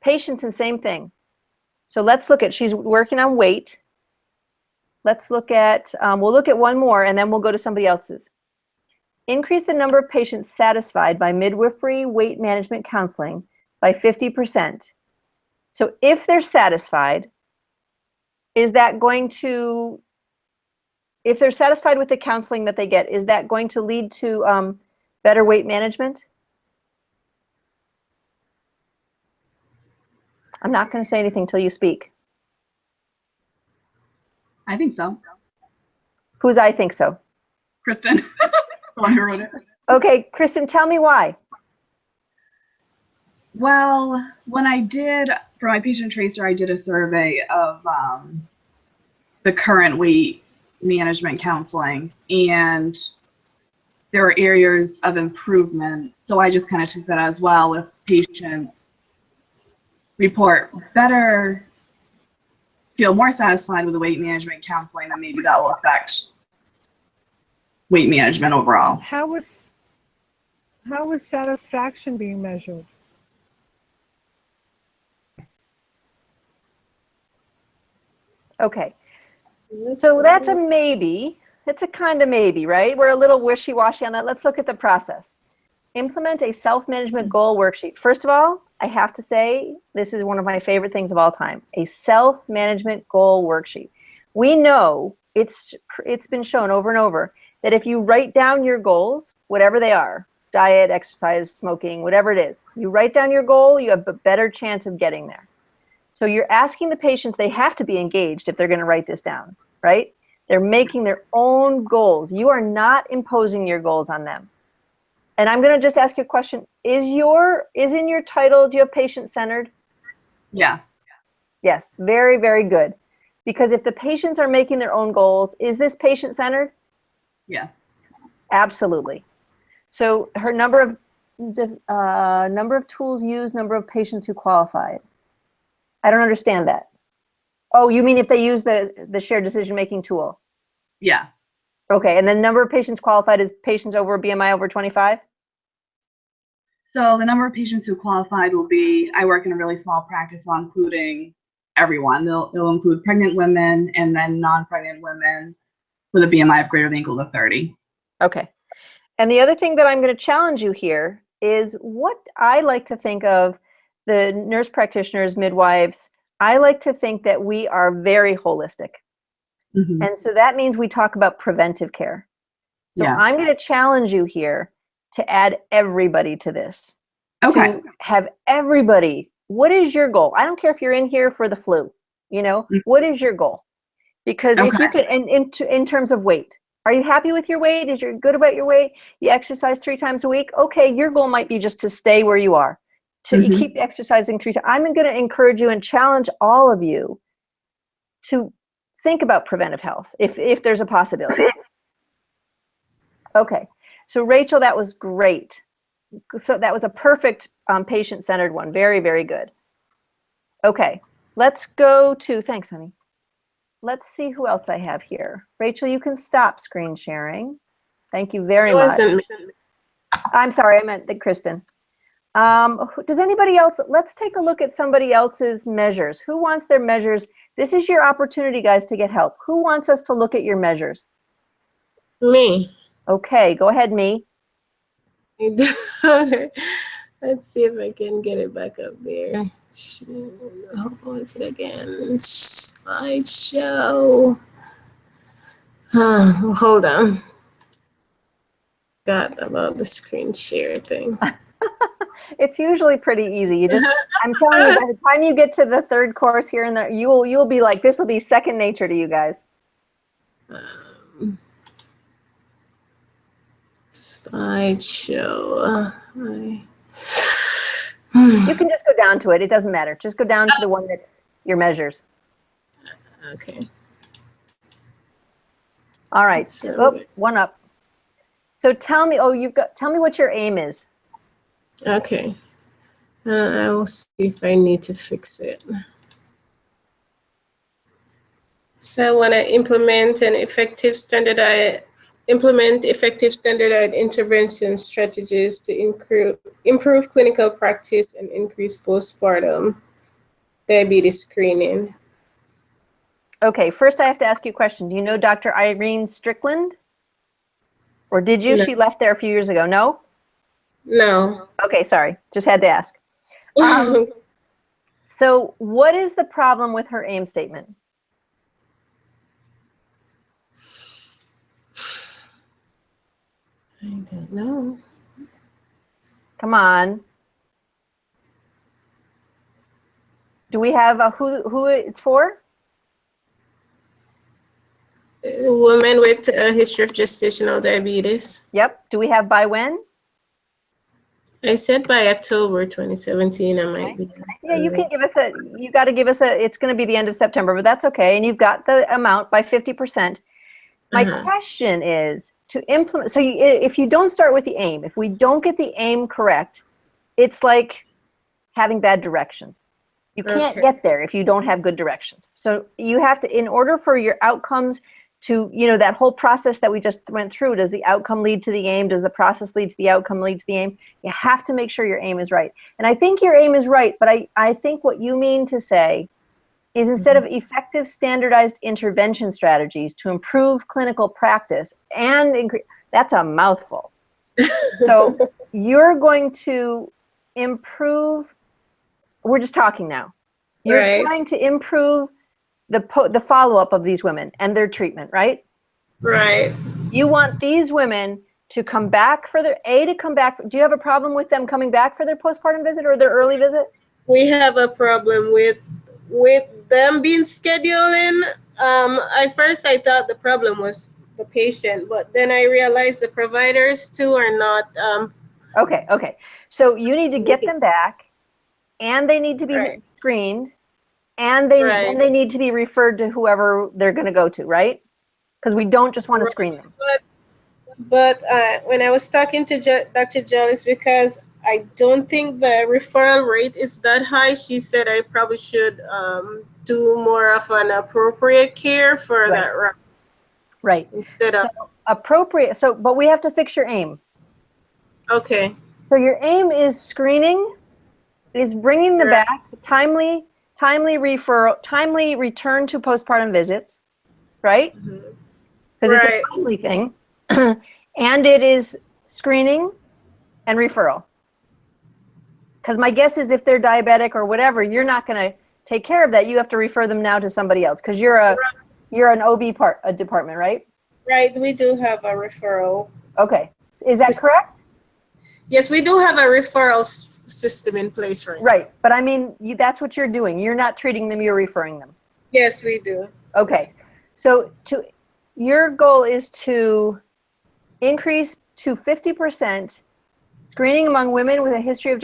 Patients, and same thing. So let's look at, she's working on weight. Let's look at, we'll look at one more and then we'll go to somebody else's. Increase the number of patients satisfied by midwifery weight management counseling by 50%. So if they're satisfied, is that going to, if they're satisfied with the counseling that they get, is that going to lead to better weight management? I'm not going to say anything till you speak. I think so. Who's I think so? Kristen. The one who wrote it. Okay, Kristen, tell me why. Well, when I did, for my patient tracer, I did a survey of the current weight management counseling, and there are areas of improvement. So I just kind of took that as well. If patients report better, feel more satisfied with the weight management counseling, then maybe that will affect weight management overall. How is satisfaction being measured? Okay, so that's a maybe. It's a kind of maybe, right? We're a little wishy-washy on that. Let's look at the process. Implement a self-management goal worksheet. First of all, I have to say, this is one of my favorite things of all time, a self-management goal worksheet. We know, it's been shown over and over, that if you write down your goals, whatever they are, diet, exercise, smoking, whatever it is, you write down your goal, you have a better chance of getting there. So you're asking the patients, they have to be engaged if they're going to write this down, right? They're making their own goals. You are not imposing your goals on them. And I'm going to just ask you a question. Is in your title, do you have patient-centered? Yes. Yes, very, very good. Because if the patients are making their own goals, is this patient-centered? Yes. Absolutely. So her number of tools used, number of patients who qualified. I don't understand that. Oh, you mean if they use the shared decision-making tool? Yes. Okay, and the number of patients qualified is patients over BMI over 25? So the number of patients who qualified will be, I work in a really small practice, so including everyone. They'll include pregnant women and then non-pregnant women with a BMI of greater than or equal to 30. Okay. And the other thing that I'm going to challenge you here is what I like to think of the nurse practitioners, midwives. I like to think that we are very holistic. Mm-hmm. And so that means we talk about preventive care. So Yes. I'm going to challenge you here to add everybody to this. Okay. To have everybody, what is your goal? I don't care if you're in here for the flu, what is your goal? Because if you could, in terms of weight, are you happy with your weight? Is you good about your weight? You exercise 3 times a week? Okay, your goal might be just to stay where you are, to keep exercising 3 times. I'm going to encourage you and challenge all of you to think about preventive health if there's a possibility. Okay, so Rachael, that was great. So that was a perfect patient-centered one. Very, very good. Okay, let's go to, thanks, honey. Let's see who else I have here. Rachael, you can stop screen sharing. Thank you very much. I'm sorry, I meant that Kristen. Does anybody else, let's take a look at somebody else's measures. Who wants their measures? This is your opportunity, guys, to get help. Who wants us to look at your measures? Me. Okay, go ahead, me. Let's see if I can get it back up there. What's it again? Slideshow. Hold on. Forgot about the screen share thing. It's usually pretty easy. You just, I'm telling you, by the time you get to the third course here and there, you'll be like, this will be second nature to you guys. Slideshow. You can just go down to it. It doesn't matter. Just go down to the one that's your measures. Okay. All right. So, one up. So tell me, tell me what your aim is. Okay. I will see if I need to fix it. So I want to implement effective standardized intervention strategies to improve clinical practice and increase postpartum diabetes screening. Okay, first I have to ask you a question. Do you know Dr. Irene Strickland? Or did you? No. She left there a few years ago. No? No. Okay, sorry. Just had to ask. So what is the problem with her aim statement? I don't know. Come on. Do we have a who it's for? Women with a history of gestational diabetes. Yep. Do we have by when? I said by October 2017. I might be. Yeah, you can give us you got to give us it's going to be the end of September, but that's okay. And you've got the amount by 50%. My question is to implement, so if you don't start with the aim, if we don't get the aim correct, it's like having bad directions. You can't get there if you don't have good directions. So you have to, in order for your outcomes to, that whole process that we just went through, does the outcome lead to the aim? Does the process lead to the outcome lead to the aim? You have to make sure your aim is right. And I think your aim is right, but I think what you mean to say is instead of effective standardized intervention strategies to improve clinical practice and increase, that's a mouthful. So you're going to improve, we're just talking now. You're trying to improve the follow-up of these women and their treatment, right? Right. You want these women to come back for their, to come back. Do you have a problem with them coming back for their postpartum visit or their early visit? We have a problem with them being scheduling. At first I thought the problem was the patient, but then I realized the providers too are not. Okay. So you need to get them back, and they need to be screened, and they need to be referred to whoever they're going to go to, right? Because we don't just want to screen them. But when I was talking to Dr. Jellis, because I don't think the referral rate is that high, she said I probably should do more of an appropriate care for that. Right. Instead of appropriate. So, but we have to fix your aim. Okay. So your aim is screening, is bringing them back, timely referral, timely return to postpartum visits, right? Because it's a timely thing. And it is screening and referral. Because my guess is if they're diabetic or whatever, you're not going to take care of that. You have to refer them now to somebody else because you're an OB department, right? Right. We do have a referral. Okay. Is that correct? Yes, we do have a referral system in place right now. Right. But I mean, that's what you're doing. You're not treating them, you're referring them. Yes, we do. Okay. So your goal is to increase to 50% screening among women with a history of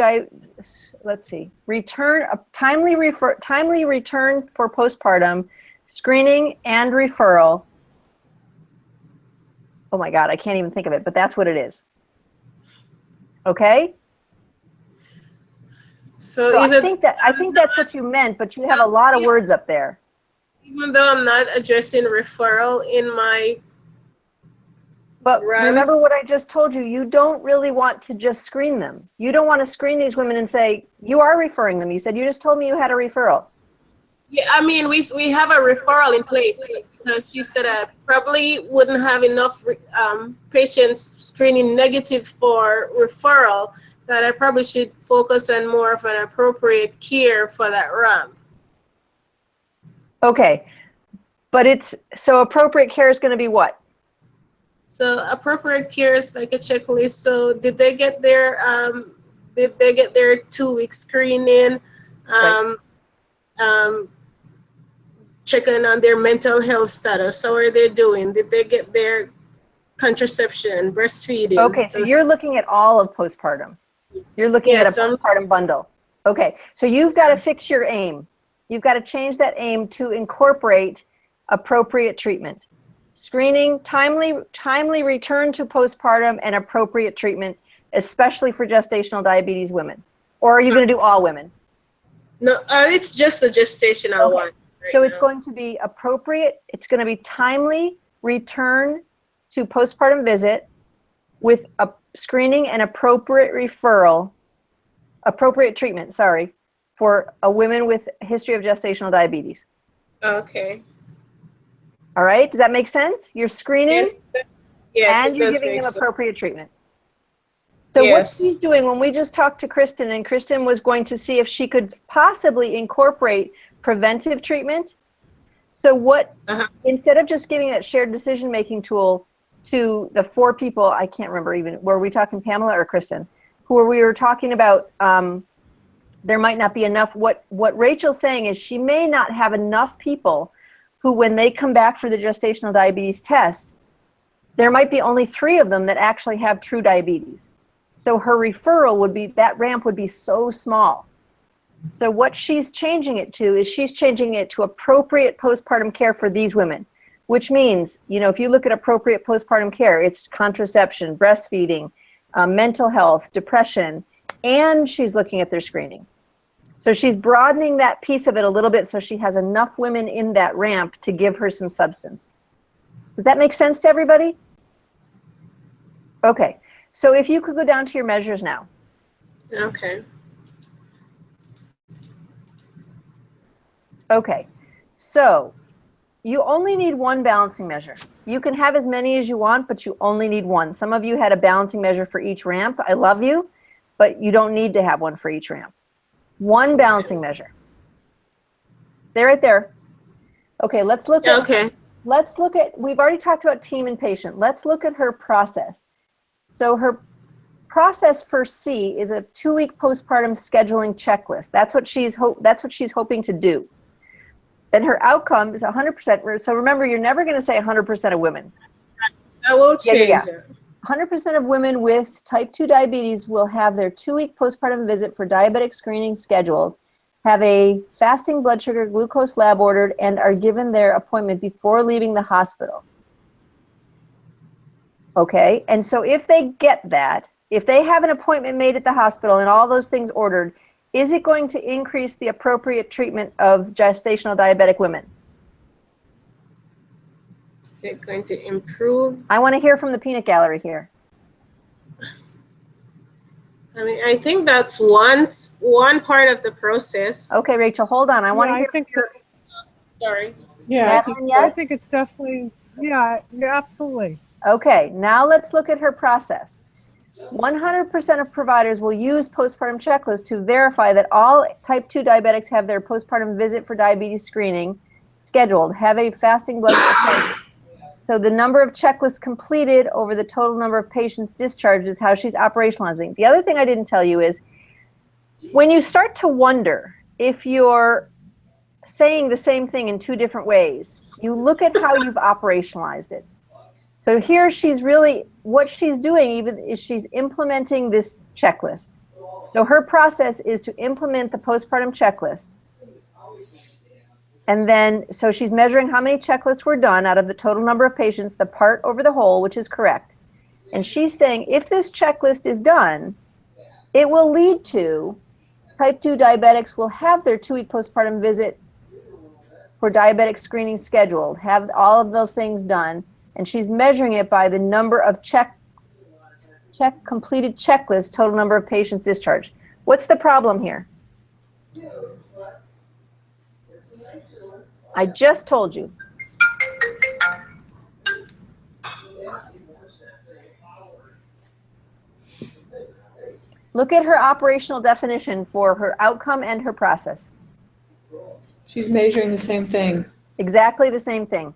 timely return for postpartum, screening and referral. Oh my God, I can't even think of it, but that's what it is. Okay? So I think that's what you meant, but you have a lot of words up there. Even though I'm not addressing referral in But Right. remember what I just told you, you don't really want to just screen them. You don't want to screen these women and say, you are referring them. You said, you just told me you had a referral. Yeah, I mean, we have a referral in place because she said I probably wouldn't have enough patients screening negative for referral, that I probably should focus on more of an appropriate care for that ramp. Okay. But so appropriate care is going to be what? So appropriate care is like a checklist. So did they get their 2-week screening? Right. Checking on their mental health status. How are they doing? Did they get their contraception, breastfeeding? Okay, so you're looking at all of postpartum. You're looking at a postpartum bundle. Okay, so you've got to fix your aim. You've got to change that aim to incorporate appropriate treatment. Screening, timely return to postpartum, and appropriate treatment, especially for gestational diabetes women. Or are you going to do all women? No, it's just the gestational one. So it's going to be appropriate. It's going to be timely return to postpartum visit with a screening and appropriate treatment, for a woman with a history of gestational diabetes. Okay. All right. Does that make sense? You're screening yes, and you're giving them appropriate treatment. So what she's doing, when we just talked to Kristen, and Kristen was going to see if she could possibly incorporate preventive treatment. So instead of just giving that shared decision-making tool to the 4 people, I can't remember even, were we talking Pamela or Kristen, who we were talking about, there might not be enough. What Rachel's saying is she may not have enough people who, when they come back for the gestational diabetes test, there might be only 3 of them that actually have true diabetes. So her referral would be, that ramp would be so small. So what she's changing it to is she's changing it to appropriate postpartum care for these women, which means, if you look at appropriate postpartum care, it's contraception, breastfeeding, mental health, depression, and she's looking at their screening. So she's broadening that piece of it a little bit so she has enough women in that ramp to give her some substance. Does that make sense to everybody? Okay. So if you could go down to your measures now. Okay. Okay. So you only need 1 balancing measure. You can have as many as you want, but you only need 1. Some of you had a balancing measure for each ramp. I love you, but you don't need to have 1 for each ramp. 1 balancing measure. Stay right there. Okay, let's look at, we've already talked about team and patient. Let's look at her process. So her process for C is a 2-week postpartum scheduling checklist. That's what she's hoping to do. And her outcome is 100%. So remember, you're never going to say 100% of women. I will change it. 100% of women with type 2 diabetes will have their 2-week postpartum visit for diabetic screening scheduled, have a fasting blood sugar glucose lab ordered, and are given their appointment before leaving the hospital. Okay, and so if they get that, if they have an appointment made at the hospital and all those things ordered, is it going to increase the appropriate treatment of gestational diabetic women? Is it going to improve? I want to hear from the peanut gallery here. I mean, I think that's one part of the process. Okay, Rachel, hold on. I want to hear. I think so. Sorry. Yeah, Madeline, yes? I think it's definitely, yeah, absolutely. Okay, now let's look at her process. 100% of providers will use postpartum checklists to verify that all type 2 diabetics have their postpartum visit for diabetes screening scheduled, have a fasting blood sugar. So the number of checklists completed over the total number of patients discharged is how she's operationalizing. The other thing I didn't tell you is when you start to wonder if you're saying the same thing in 2 different ways, you look at how you've operationalized it. So here she's really, what she's doing even is she's implementing this checklist. So her process is to implement the postpartum checklist. And then, so she's measuring how many checklists were done out of the total number of patients, the part over the whole, which is correct. And she's saying if this checklist is done, it will lead to type 2 diabetics will have their 2-week postpartum visit for diabetic screening scheduled, have all of those things done, and she's measuring it by the number of completed checklist, total number of patients discharged. What's the problem here? I just told you. Look at her operational definition for her outcome and her process. She's measuring the same thing. Exactly the same thing.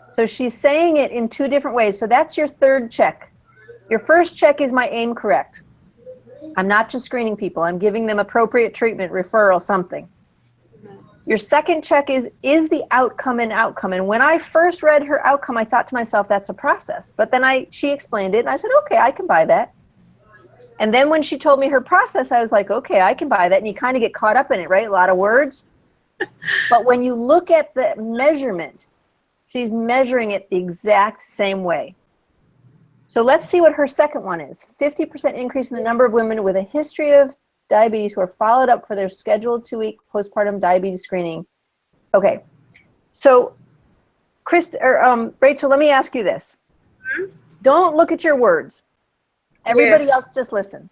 So she's saying it in two different ways. So that's your third check. Your first check is my aim correct? I'm not just screening people. I'm giving them appropriate treatment, referral, something. Your second check is the outcome an outcome? And when I first read her outcome, I thought to myself, that's a process. But then she explained it, and I said, okay, I can buy that. And then when she told me her process, I was like, okay, I can buy that. And you kind of get caught up in it, right? A lot of words. But when you look at the measurement, she's measuring it the exact same way. So let's see what her second one is. 50% increase in the number of women with a history of diabetes who are followed up for their scheduled 2-week postpartum diabetes screening. Okay. So Rachel, let me ask you this. Don't look at your words. Everybody else just listen.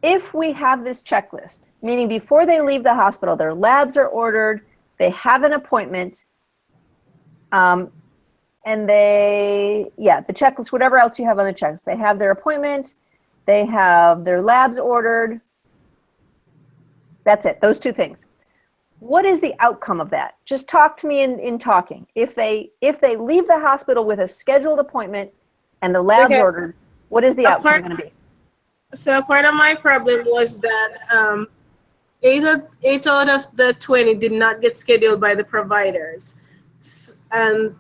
If we have this checklist, meaning before they leave the hospital, their labs are ordered, they have an appointment, and the checklist, whatever else you have on the checklist, they have their appointment, they have their labs ordered. That's it, those two things. What is the outcome of that? Just talk to me in talking. If they leave the hospital with a scheduled appointment and the labs ordered, what is the outcome going to be? So part of my problem was that 8 out of the 20 did not get scheduled by the providers. And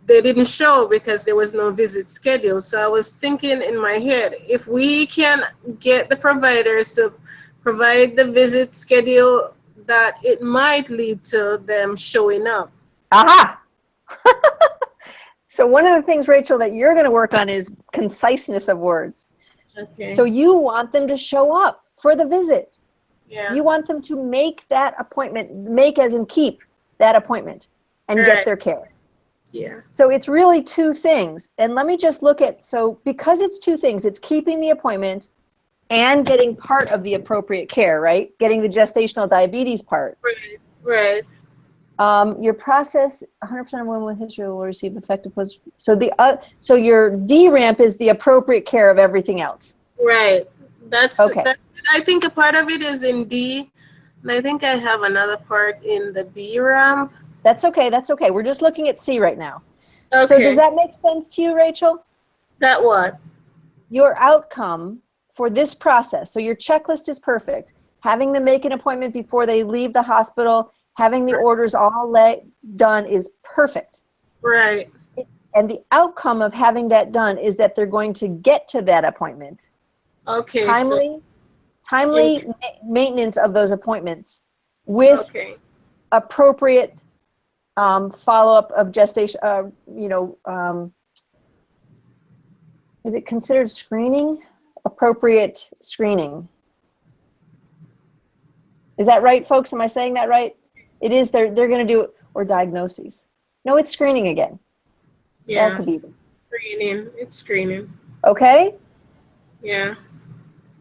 they didn't show because there was no visit schedule. So I was thinking in my head, if we can get the providers to provide the visit schedule, that it might lead to them showing up. Aha! So one of the things, Rachel, that you're going to work on is conciseness of words. Okay. So you want them to show up for the visit. Yeah. You want them to make that appointment, make as in keep that appointment and get their care. Yeah. So it's really two things. And let me just look at, so because it's two things, it's keeping the appointment and getting part of the appropriate care, right? Getting the gestational diabetes part. Right. Your process, 100% of women with history will receive effective post. So so your D ramp is the appropriate care of everything else. Right. That's okay. I think a part of it is in D, and I think I have another part in the B ramp. That's okay. That's okay. We're just looking at C right now. Okay. So does that make sense to you, Rachel? That what? Your outcome for this process. So your checklist is perfect. Having them make an appointment before they leave the hospital, having the orders all done is perfect. Right. And the outcome of having that done is that they're going to get to that appointment. Okay. Timely maintenance of those appointments with appropriate follow-up of gestation, is it considered screening? Appropriate screening. Is that right, folks? Am I saying that right? It is. They're going to do it, or diagnoses. No, it's screening again. Yeah. That could be. Screening. It's screening. Okay. Yeah.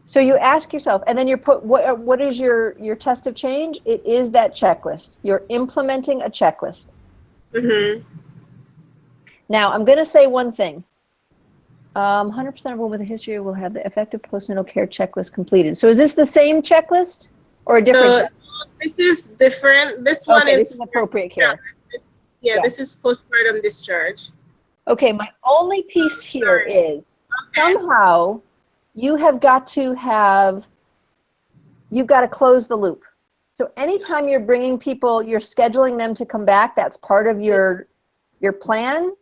So you ask yourself, and then you put what is your test of change? It is that checklist. You're implementing a checklist. Mm-hmm. Now I'm going to say one thing. 100% of women with a history will have the effective postnatal care checklist completed. So is this the same checklist or a different checklist? This is different. This one is this is appropriate care. Yeah, this is postpartum discharge. Okay, my only piece here is somehow you've got to close the loop. So anytime you're bringing people, you're scheduling them to come back, that's part of your plan.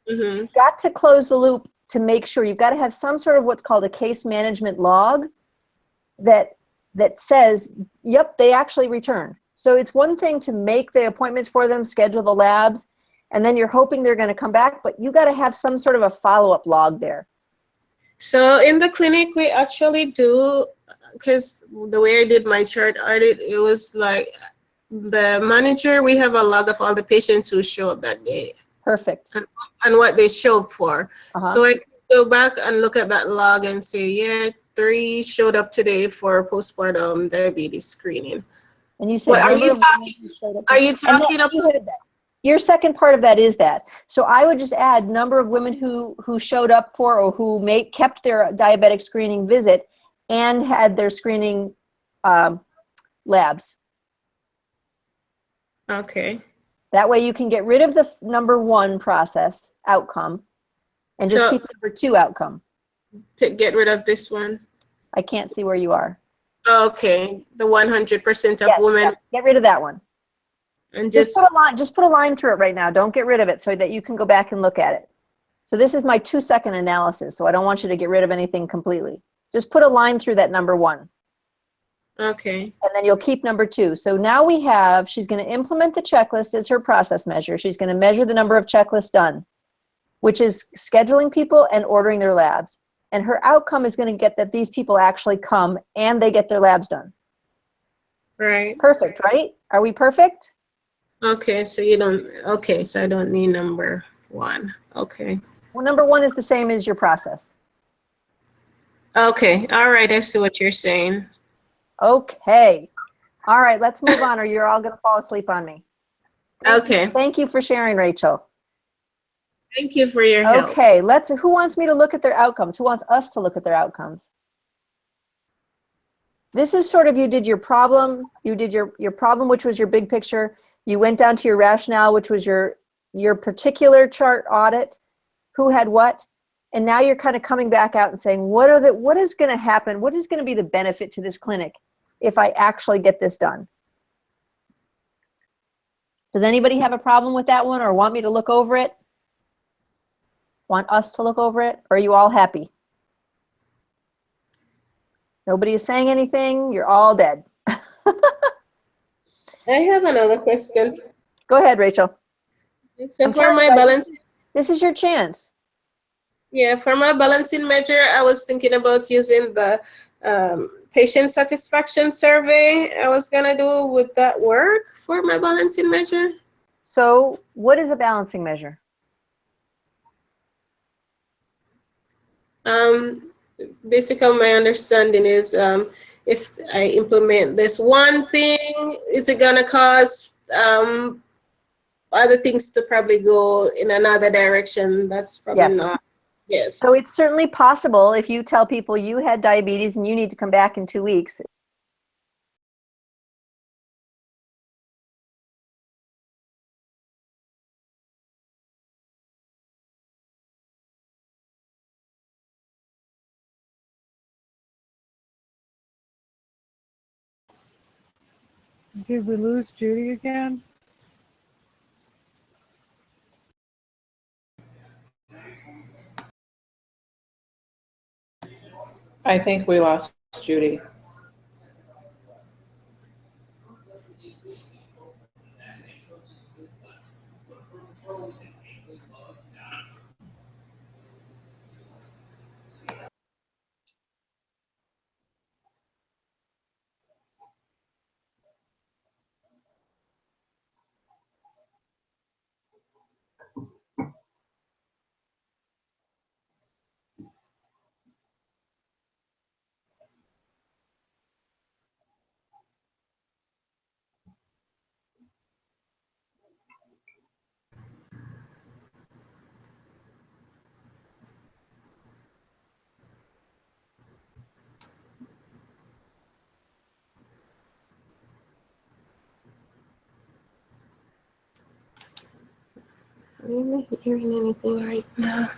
Mm-hmm. You've got to close the loop to make sure. You've got to have some sort of what's called a case management log that says, yep, they actually returned. So it's one thing to make the appointments for them, schedule the labs, and then you're hoping they're going to come back, but you got to have some sort of a follow-up log there. So in the clinic, we actually do, because the way I did my chart audit, it was like the manager, we have a log of all the patients who show up that day. Perfect. and what they showed for. Uh-huh. So I can go back and look at that log and say, yeah, 3 showed up today for postpartum diabetes screening. And you said, What, are you talking about? Your second part of that is that. So I would just add number of women who showed up for or who kept their diabetic screening visit and had their screening labs. Okay. That way you can get rid of the number 1 process outcome and just keep number 2 outcome. To get rid of this one. I can't see where you are. Okay, the 100% of women. Yes. Get rid of that one. And Just put a line through it right now. Don't get rid of it so that you can go back and look at it. So this is my 2-second analysis. So I don't want you to get rid of anything completely. Just put a line through that number 1. Okay. And then you'll keep number 2. So now she's going to implement the checklist as her process measure. She's going to measure the number of checklists done, which is scheduling people and ordering their labs. And her outcome is going to get that these people actually come and they get their labs done. Right. Perfect, right? Are we perfect? Okay, so so I don't need number 1. Okay. Well, number 1 is the same as your process. Okay, all right, I see what you're saying. Okay. All right, let's move on or you're all going to fall asleep on me. Thank you for sharing, Rachael. Thank you for your help. Okay, who wants me to look at their outcomes? Who wants us to look at their outcomes? This is sort of, you did your problem, your problem, which was your big picture. You went down to your rationale, which was your particular chart audit, who had what, and now you're kind of coming back out and saying, what is going to happen? What is going to be the benefit to this clinic if I actually get this done? Does anybody have a problem with that one or want me to look over it? Want us to look over it? Or are you all happy? Nobody is saying anything. You're all dead. I have another question. Go ahead, Rachael. So for my balance, this is your chance. Yeah, for my balancing measure, I was thinking about using the patient satisfaction survey I was gonna do. Would that work for my balancing measure? So what is a balancing measure? Basically, my understanding is if I implement this one thing, is it gonna cause other things to probably go in another direction? That's probably not. Yes. So it's certainly possible if you tell people you had diabetes and you need to come back in 2 weeks. Did we lose Judy again? I think we lost Judy. I'm not hearing anything right now.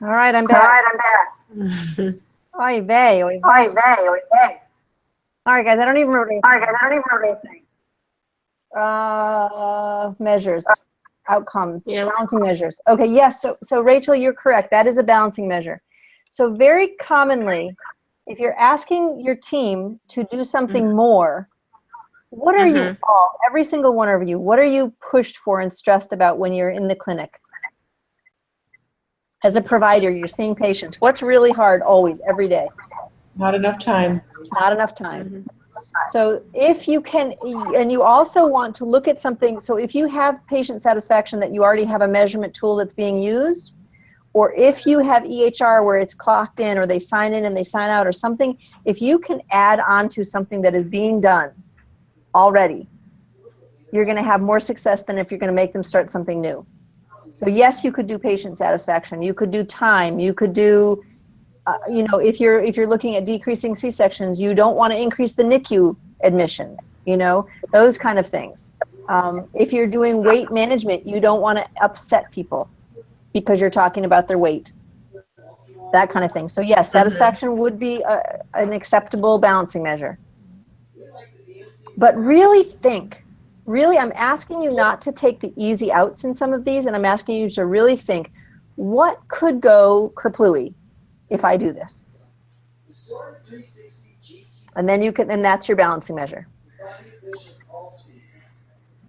All right, I'm back. Oy vey, oy vey. All right, guys, I don't even remember what I was saying. Measures, outcomes, balancing measures. Okay, yes, so Rachael, you're correct. That is a balancing measure. So very commonly, if you're asking your team to do something more, What are you all, every single one of you, what are you pushed for and stressed about when you're in the clinic? As a provider, you're seeing patients. What's really hard always, every day? Not enough time. Not enough time. So if you can, and you also want to look at something, so if you have patient satisfaction that you already have a measurement tool that's being used, or if you have EHR where it's clocked in or they sign in and they sign out or something, if you can add on to something that is being done already, you're going to have more success than if you're going to make them start something new. So yes, you could do patient satisfaction. You could do time. You could do, you know, if you're looking at decreasing C-sections, you don't want to increase the NICU admissions, you know, those kind of things. If you're doing weight management, you don't want to upset people because you're talking about their weight, that kind of thing. So yes, satisfaction would be an acceptable balancing measure. But really think, really, I'm asking you not to take the easy outs in some of these, and I'm asking you to really think, what could go kerplooey if I do this? And then you can, and that's your balancing measure.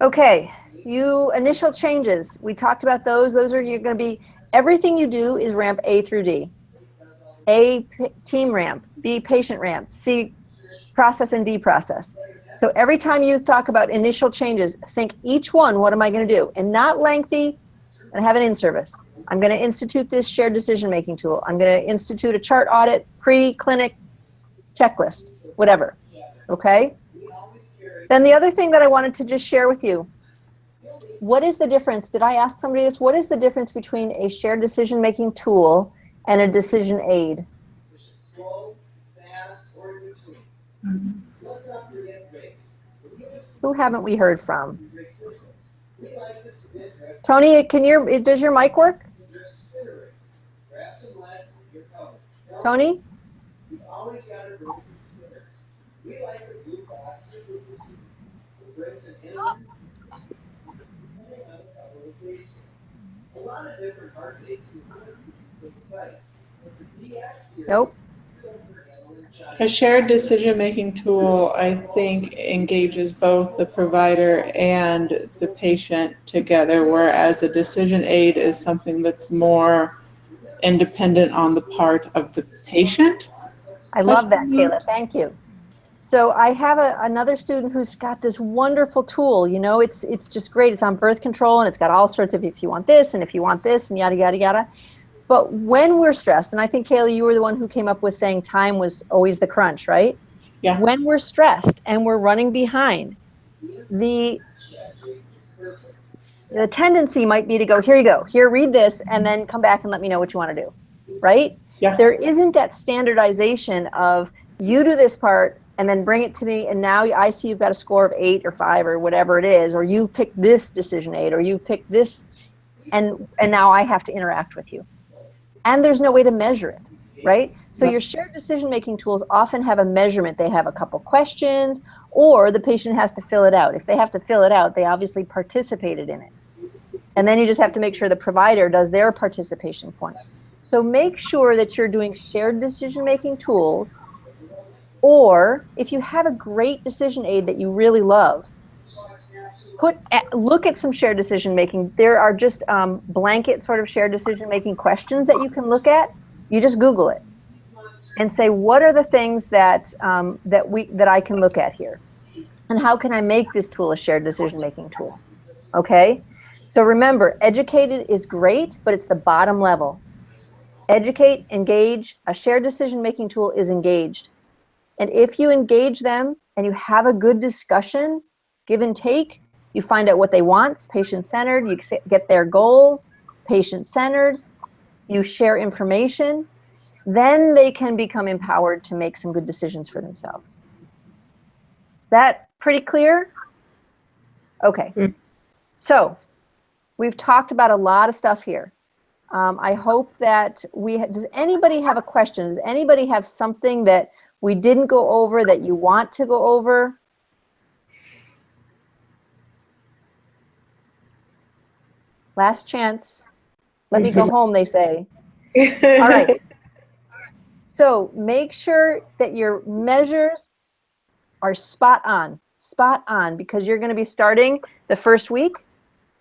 Okay, initial changes, we talked about those. Those are, you're going to be, everything you do is ramp A through D. A, team ramp, B, patient ramp, C, process, and D, process. So every time you talk about initial changes, think each one, what am I going to do? And not lengthy, and have an in-service. I'm going to institute this shared decision-making tool. I'm going to institute a chart audit, pre-clinic checklist, whatever, okay? Then the other thing that I wanted to just share with you, what is the difference? Did I ask somebody this? What is the difference between a shared decision-making tool and a decision aid? Who haven't we heard from? Toni, does your mic work? Toni? Nope. A shared decision-making tool, I think, engages both the provider and the patient together, whereas a decision aid is something that's more independent on the part of the patient. I love that, Kayla. Thank you. So I have another student who's got this wonderful tool. You know, it's just great. It's on birth control, and it's got all sorts of if you want this and if you want this and yada, yada, yada. But when we're stressed, and I think, Kayla, you were the one who came up with saying time was always the crunch, right? Yeah. When we're stressed and we're running behind, the tendency might be to go, here you go, here, read this, and then come back and let me know what you want to do, right? Yeah. There isn't that standardization of you do this part and then bring it to me, and now I see you've got a score of 8 or 5 or whatever it is, or you've picked this decision aid, or you've picked this, and now I have to interact with you. And there's no way to measure it, right? So your shared decision-making tools often have a measurement. They have a couple questions, or the patient has to fill it out. If they have to fill it out, they obviously participated in it. And then you just have to make sure the provider does their participation point. So make sure that you're doing shared decision-making tools, or if you have a great decision aid that you really love, look at some shared decision making. There are just blanket sort of shared decision making questions that you can look at. You just Google it and say, what are the things that I can look at here, and how can I make this tool a shared decision making tool? Okay. So remember, educated is great, but it's the bottom level. Educate, engage. A shared decision making tool is engaged, and if you engage them and you have a good discussion, give and take. You find out what they want, it's patient-centered, you get their goals, patient-centered, you share information, then they can become empowered to make some good decisions for themselves. Is that pretty clear? Okay. So we've talked about a lot of stuff here. I hope that does anybody have a question? Does anybody have something that we didn't go over that you want to go over? Last chance. Let me go home, they say. All right. So make sure that your measures are spot on. spot on, because you're going to be starting the first week.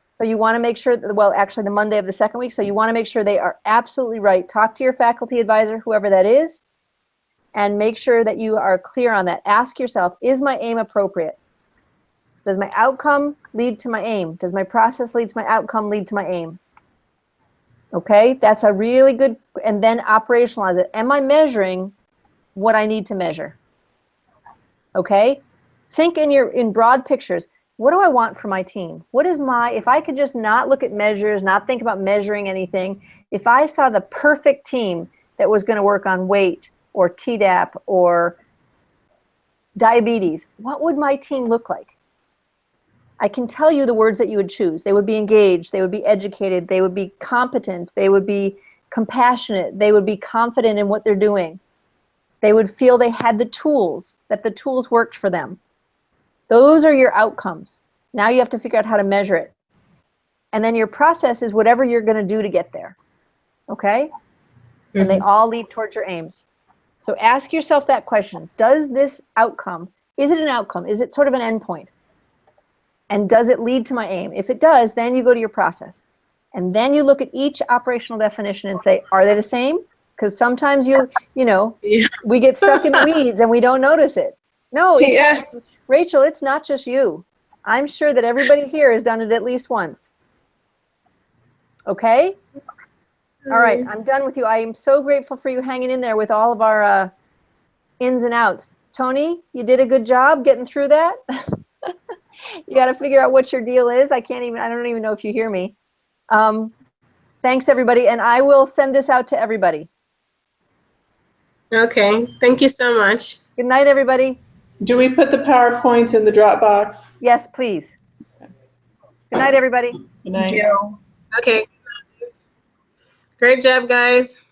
So you want to make sure that, well, actually the Monday of the second week. So you want to make sure they are absolutely right. Talk to your faculty advisor, whoever that is, and make sure that you are clear on that. Ask yourself, is my aim appropriate? Does my outcome lead to my aim? Does my process lead to my outcome, lead to my aim? Okay, that's a really good, and then operationalize it. Am I measuring what I need to measure? Okay, think in broad pictures. What do I want for my team? What is my, if I could just not look at measures, not think about measuring anything, if I saw the perfect team that was going to work on weight or Tdap or diabetes, what would my team look like? I can tell you the words that you would choose. They would be engaged, they would be educated, they would be competent, they would be compassionate, they would be confident in what they're doing. They would feel they had the tools, that the tools worked for them. Those are your outcomes. Now you have to figure out how to measure it. And then your process is whatever you're going to do to get there. Okay? And they all lead towards your aims. So ask yourself that question. Does this outcome, is it an outcome? Is it sort of an endpoint? And does it lead to my aim? If it does, then you go to your process. And then you look at each operational definition and say, are they the same? Because sometimes we get stuck in the weeds and we don't notice it. No, Rachael, it's not just you. I'm sure that everybody here has done it at least once. Okay? All right, I'm done with you. I am so grateful for you hanging in there with all of our ins and outs. Toni, you did a good job getting through that. You got to figure out what your deal is. I don't even know if you hear me. Thanks, everybody. And I will send this out to everybody. Okay, thank you so much. Good night, everybody. Do we put the PowerPoints in the Dropbox? Yes, please. Good night, everybody. Good night. Thank you. Okay. Great job, guys.